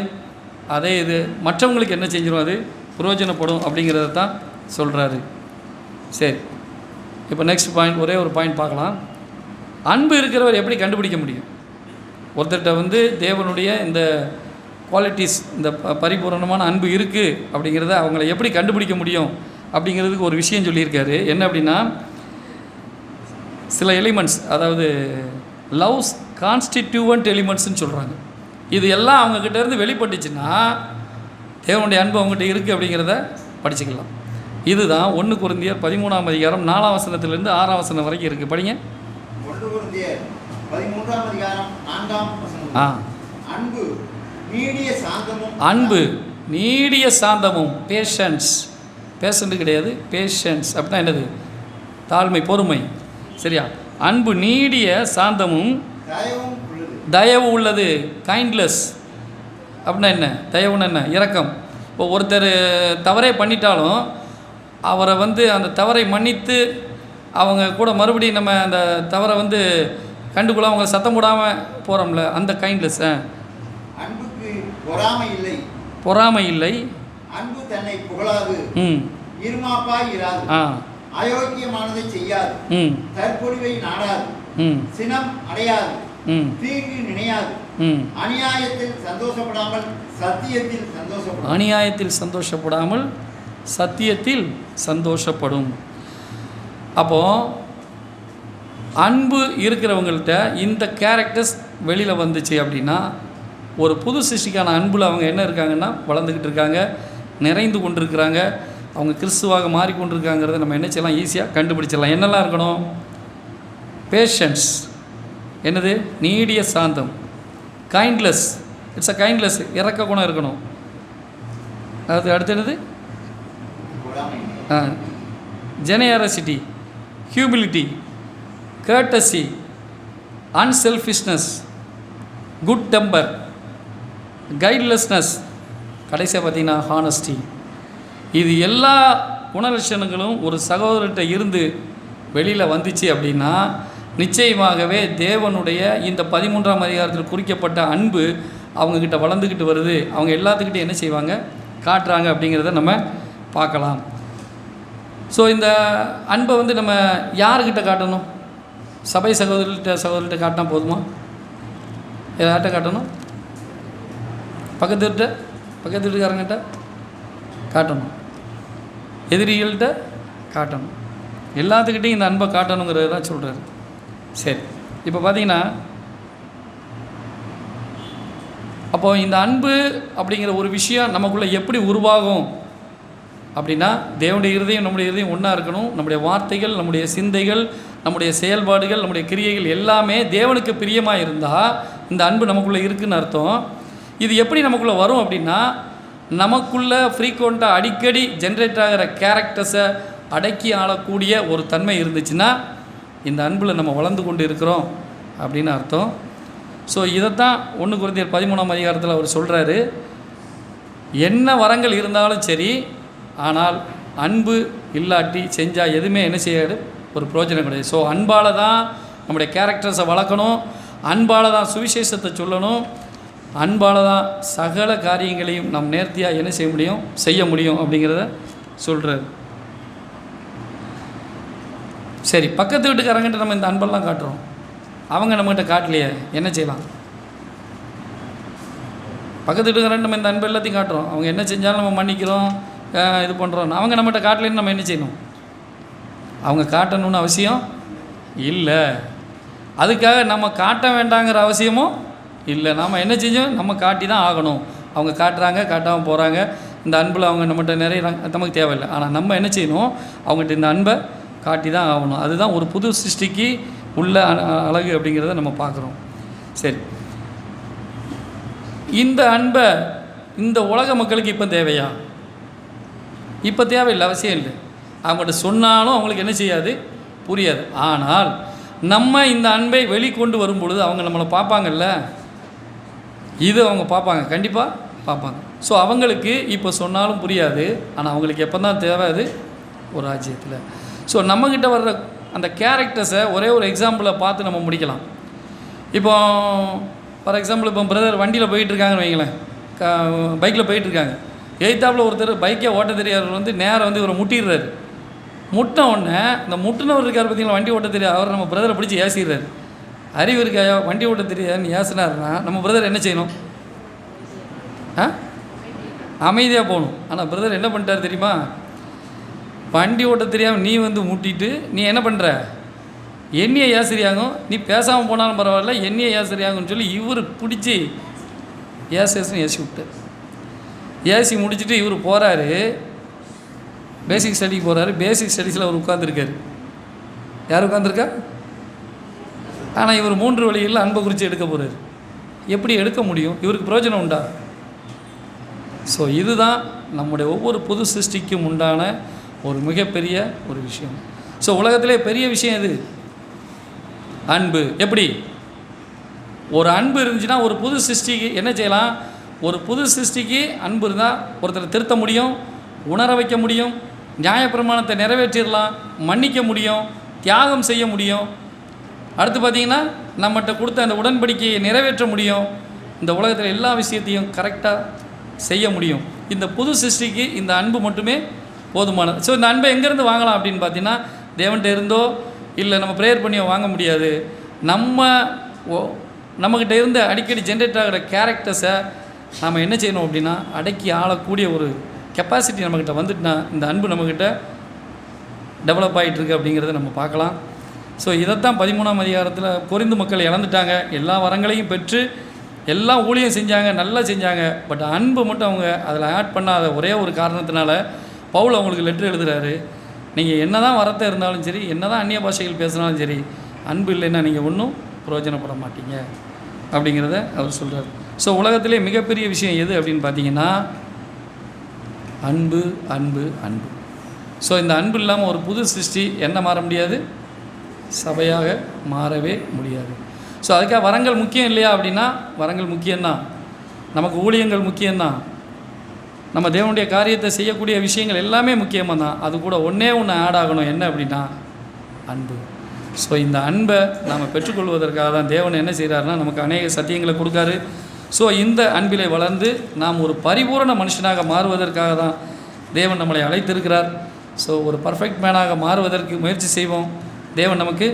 அதே இது மற்றவங்களுக்கு என்ன செஞ்சிடும், அது பிரயோஜனப்படும் அப்படிங்கிறத தான் சொல்கிறாரு. சரி, இப்போ நெக்ஸ்ட் பாயிண்ட், ஒரே ஒரு பாயிண்ட் பார்க்கலாம். அன்பு இருக்கிறவர் எப்படி கண்டுபிடிக்க முடியும்? ஒருத்தர்கிட்ட தேவனுடைய இந்த குவாலிட்டிஸ், இந்த பரிபூரணமான அன்பு இருக்குது அப்படிங்கிறத அவங்கள எப்படி கண்டுபிடிக்க முடியும் அப்படிங்கிறதுக்கு ஒரு விஷயம் சொல்லியிருக்காரு. என்ன அப்படின்னா, சில எலிமெண்ட்ஸ், அதாவது லவ்ஸ் கான்ஸ்டிடியூவன்ட் எலிமெண்ட்ஸ்ன்னு சொல்கிறாங்க. இது எல்லாம் அவங்கக்கிட்டேருந்து வெளிப்பட்டுச்சுன்னா தேவனுடைய அன்பு அவங்ககிட்ட இருக்குது அப்படிங்கிறத படிச்சுக்கலாம். இதுதான் 1 கொரிந்தியர் 13ஆம் அதிகாரம் 4ஆம் வசனத்திலிருந்து 6ஆம் வசனம் வரைக்கும் இருக்குது. படிங்க. 1 கொரிந்தியர் 13ஆம் அதிகாரம் 4ஆம் வசனம். அன்பு நீடிய சாந்தமும், அன்பு நீடிய சாந்தமும், பேஷன்ஸ், பேஷண்ட் கிடையாது, பேஷன்ஸ் அப்படின்னா என்னது, தாழ்மை, பொறுமை, சரியா? அன்பு நீடிய சாந்தமும் தயவு உள்ளது, கைண்ட்லெஸ் அப்படின்னா என்ன, தயவுன்னு என்ன, இரக்கம். இப்போ ஒருத்தர் தவறே பண்ணிட்டாலும் அவரை அந்த தவறை மன்னித்து அவங்க கூட மறுபடியும் நம்ம அந்த தவறை கண்டுக்குள்ள அவங்க சத்தம் போடாமல் போகிறோம்ல, அந்த கைண்ட்லெஸ். அன்புக்கு பொறாமை இல்லை, பொறாமை இல்லை, அன்பு தன்னை புகழாது, இருமாப்பாய் இராது, அயோக்கியமானதை செய்யாது, தற்பொழிவை நாடாது, சினம் அடையாது, தீங்கு நினையாது, அநியாயத்தில் சந்தோஷப்படாமல் சத்தியத்தில் சந்தோஷப்படும், அநியாயத்தில் சந்தோஷப்படாமல் சத்தியத்தில் சந்தோஷப்படும். அப்போது அன்பு இருக்கிறவங்கள்ட்ட இந்த கேரக்டர்ஸ் வெளியில் வந்துச்சு அப்படின்னா ஒரு புது சிருஷ்டிக்கான அன்பில் அவங்க என்ன இருக்காங்கன்னா வளர்ந்துக்கிட்டு இருக்காங்க, நிறைந்து கொண்டிருக்கிறாங்க, அவங்க கிறிஸ்துவாக மாறிக்கொண்டிருக்காங்கிறத நம்ம என்ன செய்யலாம், ஈஸியாக கண்டுபிடிச்சிடலாம். என்னெல்லாம் இருக்கணும்? பேஷன்ஸ், என்னது, நீடிய சாந்தம், கைண்ட்லெஸ், இட்ஸ் அ கைண்ட்லெஸ், இறக்க குணம் இருக்கணும். அது அடுத்து என்னது, generosity, humility, courtesy, unselfishness, good temper, guilelessness, கடைசியாக பார்த்தீங்கன்னா ஹானஸ்டி. இது எல்லா குணலட்சணங்களும் ஒரு சகோதரர்கிட்ட இருந்து வெளியில் வந்துச்சு அப்படின்னா நிச்சயமாகவே தேவனுடைய இந்த 13ஆம் அதிகாரத்தில் குறிக்கப்பட்ட அன்பு அவங்கக்கிட்ட வளர்ந்துக்கிட்டு வருது. அவங்க எல்லாத்துக்கிட்டே என்ன செய்வாங்க, காட்டுறாங்க அப்படிங்கிறத நம்ம பார்க்கலாம். ஸோ இந்த அன்பை நம்ம யாருக்கிட்ட காட்டணும்? சபை சகோதரர்கிட்ட காட்டினா போதுமா? யார்கிட்ட காட்டணும்? பக்கத்து வீட்டுக்காரங்கிட்ட காட்டணும், எதிரிகள்கிட்ட காட்டணும், எல்லாத்துக்கிட்டையும் இந்த அன்பை காட்டணுங்கிறது தான் சொல்கிறாரு. சரி, இப்போ பார்த்தீங்கன்னா அப்போது இந்த அன்பு அப்படிங்கிற ஒரு விஷயம் நமக்குள்ளே எப்படி உருவாகும் அப்படின்னா, தேவனுடைய இருதயம் நம்முடைய இருதயம் ஒன்றா இருக்கணும். நம்முடைய வார்த்தைகள், நம்முடைய சிந்தைகள், நம்முடைய செயல்பாடுகள், நம்முடைய கிரியைகள் எல்லாமே தேவனுக்கு பிரியமாக இருந்தால் இந்த அன்பு நமக்குள்ளே இருக்குதுன்னு அர்த்தம். இது எப்படி நமக்குள்ளே வரும் அப்படின்னா, நமக்குள்ளே ஃப்ரீக்வெண்ட்டாக அடிக்கடி ஜென்ரேட் ஆகிற கேரக்டர்ஸை அடக்கி ஆளக்கூடிய ஒரு தன்மை இருந்துச்சுன்னா இந்த அன்பில் நம்ம வளர்ந்து கொண்டு இருக்கிறோம் அப்படின்னு அர்த்தம். ஸோ இதைத்தான் 1 கொரிந்தியர் 13ஆம் அதிகாரத்தில் அவர் சொல்கிறாரு. என்ன வரங்கள் இருந்தாலும் சரி, ஆனால் அன்பு இல்லாட்டி செஞ்சால் எதுவுமே என்ன செய்யாது, ஒரு பிரயோஜனம் கிடையாது. ஸோ அன்பால் தான் நம்முடைய கேரக்டர்ஸை வளர்க்கணும், அன்பால் தான் சுவிசேஷத்தை சொல்லணும், அன்பால் தான் சகல காரியங்களையும் நம் நேர்த்தியாக என்ன செய்ய முடியும் அப்படிங்கிறத சொல்கிறார். சரி, பக்கத்து வீட்டுக்காரங்கிட்ட நம்ம இந்த அன்பெல்லாம் காட்டுறோம், அவங்க நம்மகிட்ட காட்டலையே, என்ன செய்யலாம்? பக்கத்து வீட்டுக்காரன் நம்ம இந்த அன்பு எல்லாத்தையும் காட்டுறோம், அவங்க என்ன செஞ்சாலும் நம்ம மன்னிக்கிறோம், இது பண்ணுறோம். அவங்க நம்மகிட்ட காட்டலைன்னு நம்ம என்ன செய்யணும்? அவங்க காட்டணும்னு அவசியம் இல்லை. அதுக்காக நம்ம காட்ட வேண்டாங்கிற அவசியமும் இல்லை. நாம் என்ன செஞ்சோம்? நம்ம காட்டி தான் ஆகணும். அவங்க காட்டுறாங்க, காட்டாமல் போகிறாங்க, இந்த அன்பில் அவங்க நம்மகிட்ட நிறைய நமக்கு தேவையில்லை. ஆனால் நம்ம என்ன செய்யணும்? அவங்ககிட்ட இந்த அன்பை காட்டி தான் ஆகணும். அதுதான் ஒரு புது சிருஷ்டிக்கு உள்ள அழகு அப்படிங்கிறத நம்ம பார்க்குறோம். சரி, இந்த அன்பை இந்த உலக மக்களுக்கு இப்போ தேவையா? இப்போ தேவையில்லை, அவசியம் இல்லை. அவங்கள்ட்ட சொன்னாலும் அவங்களுக்கு என்ன செய்யாது, புரியாது. ஆனால் நம்ம இந்த அன்பை வெளிக்கொண்டு வரும் பொழுது அவங்க நம்மளை பார்ப்பாங்கல்ல, இது அவங்க பார்ப்பாங்க, கண்டிப்பாக பார்ப்பாங்க. ஸோ அவங்களுக்கு இப்போ சொன்னாலும் புரியாது, ஆனால் அவங்களுக்கு எப்போ தான் தேவை, அது ஒரு ராஜ்யத்தில். ஸோ நம்மக்கிட்ட வர்ற அந்த கேரக்டர்ஸை ஒரே ஒரு எக்ஸாம்பிளை பார்த்து நம்ம முடிக்கலாம். இப்போ ஃபார் எக்ஸாம்பிள், இப்போ பிரதர் வண்டியில் போயிட்டுருக்காங்கன்னு வைங்களேன், பைக்கில் போயிட்டுருக்காங்க, எய்த்தாப்பில் ஒருத்தர் பைக்கை ஓட்ட தெரியாதவர் நேரம் இவரை முட்டிடுறாரு. முட்டின உடனே இந்த முட்டினவர் இருக்கார் பார்த்தீங்களா, வண்டி ஓட்ட தெரியாது, அவர் நம்ம பிரதரை பிடிச்சி ஏசிடுறாரு. அறிவு இருக்காயோ, வண்டி ஓட்ட தெரியாதுன்னு ஏசினாருன்னா நம்ம பிரதர் என்ன செய்யணும்? அமைதியாக போகணும். ஆனால் பிரதர் என்ன பண்ணிட்டார் தெரியுமா? வண்டி ஓட்ட தெரியாமல் நீ முட்டிட்டு நீ என்ன பண்ணுற, என்னையை ஏசுறியாங்க, நீ பேசாமல் போனாலும் பரவாயில்ல, என்னையை ஏசுறியாங்கன்னு சொல்லி இவர் பிடிச்சி ஏசுன்னு ஏசி விட்டு ஏசி முடிச்சுட்டு இவர் போகிறாரு, பேசிக் ஸ்டடிக்கு போகிறாரு. பேசிக் ஸ்டடீஸில் அவர் உட்காந்துருக்காரு. யார் உட்காந்துருக்கா? ஆனால் இவர் 3 வழிகளில் அன்பை குறித்து எடுக்க போகிறார். எப்படி எடுக்க முடியும்? இவருக்கு பிரயோஜனம் உண்டா? ஸோ இதுதான் நம்முடைய ஒவ்வொரு புது சிருஷ்டிக்கும் உண்டான ஒரு மிகப்பெரிய ஒரு விஷயம். ஸோ உலகத்திலே பெரிய விஷயம் எது? அன்பு. எப்படி ஒரு அன்பு இருந்துச்சுன்னா ஒரு புது சிருஷ்டிக்கு என்ன செய்யலாம்? ஒரு புது சிருஷ்டிக்கு அன்பு இருந்தால் ஒருத்தரை திருத்த முடியும், உணர வைக்க முடியும், நியாயப்பிரமாணத்தை நிறைவேற்றிடலாம், மன்னிக்க முடியும், தியாகம் செய்ய முடியும். அடுத்து பார்த்திங்கன்னா நம்மகிட்ட கொடுத்த அந்த உடன்படிக்கையை நிறைவேற்ற முடியும். இந்த உலகத்தில் எல்லா விஷயத்தையும் கரெக்டாக செய்ய முடியும். இந்த புது சிருஷ்டிக்கு இந்த அன்பு மட்டுமே போதுமானது. ஸோ இந்த அன்பை எங்கேருந்து வாங்கலாம் அப்படின்னு பார்த்தீங்கன்னா, தேவன்கிட்ட இருந்தோ இல்லை நம்ம ப்ரேயர் பண்ணியோ வாங்க முடியாது. நம்மக்கிட்ட இருந்து அடிக்கடி ஜென்ரேட் ஆகிற கேரக்டர்ஸை நாம் என்ன செய்யணும் அப்படின்னா, அடக்கி ஆளக்கூடிய ஒரு கெப்பாசிட்டி நம்மக்கிட்ட வந்துட்டுனா இந்த அன்பு நம்மக்கிட்ட டெவலப் ஆகிட்டுருக்கு அப்படிங்கிறத நம்ம பார்க்கலாம். ஸோ இதைத்தான் 13ஆம் அதிகாரத்தில் கொரிந்து மக்கள் இழந்துட்டாங்க. எல்லா வரங்களையும் பெற்று எல்லாம் ஊழியம் செஞ்சாங்க, நல்லா செஞ்சாங்க. பட் அன்பு மட்டும் அவங்க அதில் ஆட் பண்ணாத ஒரே ஒரு காரணத்தினால பவுல் அவங்களுக்கு லெட்டர் எழுதுகிறாரு. நீங்கள் என்ன தான் வரத்தை இருந்தாலும் சரி, என்ன தான் அந்நிய பாஷைகள் பேசினாலும் சரி, அன்பு இல்லைன்னா நீங்கள் ஒன்றும் பிரயோஜனப்பட மாட்டீங்க அப்படிங்கிறத அவர் சொல்கிறார். ஸோ உலகத்திலே மிகப்பெரிய விஷயம் எது அப்படின்னு பார்த்தீங்கன்னா, அன்பு அன்பு அன்பு. ஸோ இந்த அன்பு இல்லாமல் ஒரு புது சிருஷ்டி என்ன மாற முடியாது, சபையாக மாறவே முடியாது. ஸோ அதுக்காக வரங்கள் முக்கியம் இல்லையா அப்படின்னா, வரங்கள் முக்கியம்தான், நமக்கு ஊழியங்கள் முக்கியம்தான், நம்ம தேவனுடைய காரியத்தை செய்யக்கூடிய விஷயங்கள் எல்லாமே முக்கியமாக தான். அது கூட ஒன்றே ஒன்று ஆட் ஆகணும், என்ன அப்படின்னா அன்பு. ஸோ இந்த அன்பை நாம் பெற்றுக்கொள்வதற்காக தான் தேவன் என்ன செய்கிறாருன்னா நமக்கு அநேக சத்தியங்களை கொடுக்காரு. ஸோ இந்த அன்பிலை வளர்ந்து நாம் ஒரு பரிபூரண மனுஷனாக மாறுவதற்காக தான் தேவன் நம்மளை அழைத்திருக்கிறார். ஸோ ஒரு பர்ஃபெக்ட் மேனாக மாறுவதற்கு முயற்சி செய்வோம். தேவன் நமக்கு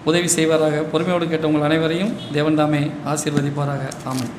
உதவி செய்வாராக. பொறுமையோடு கேட்டவங்கள் அனைவரையும் தேவன் தாமே ஆசீர்வதிப்பாராக. ஆமென்.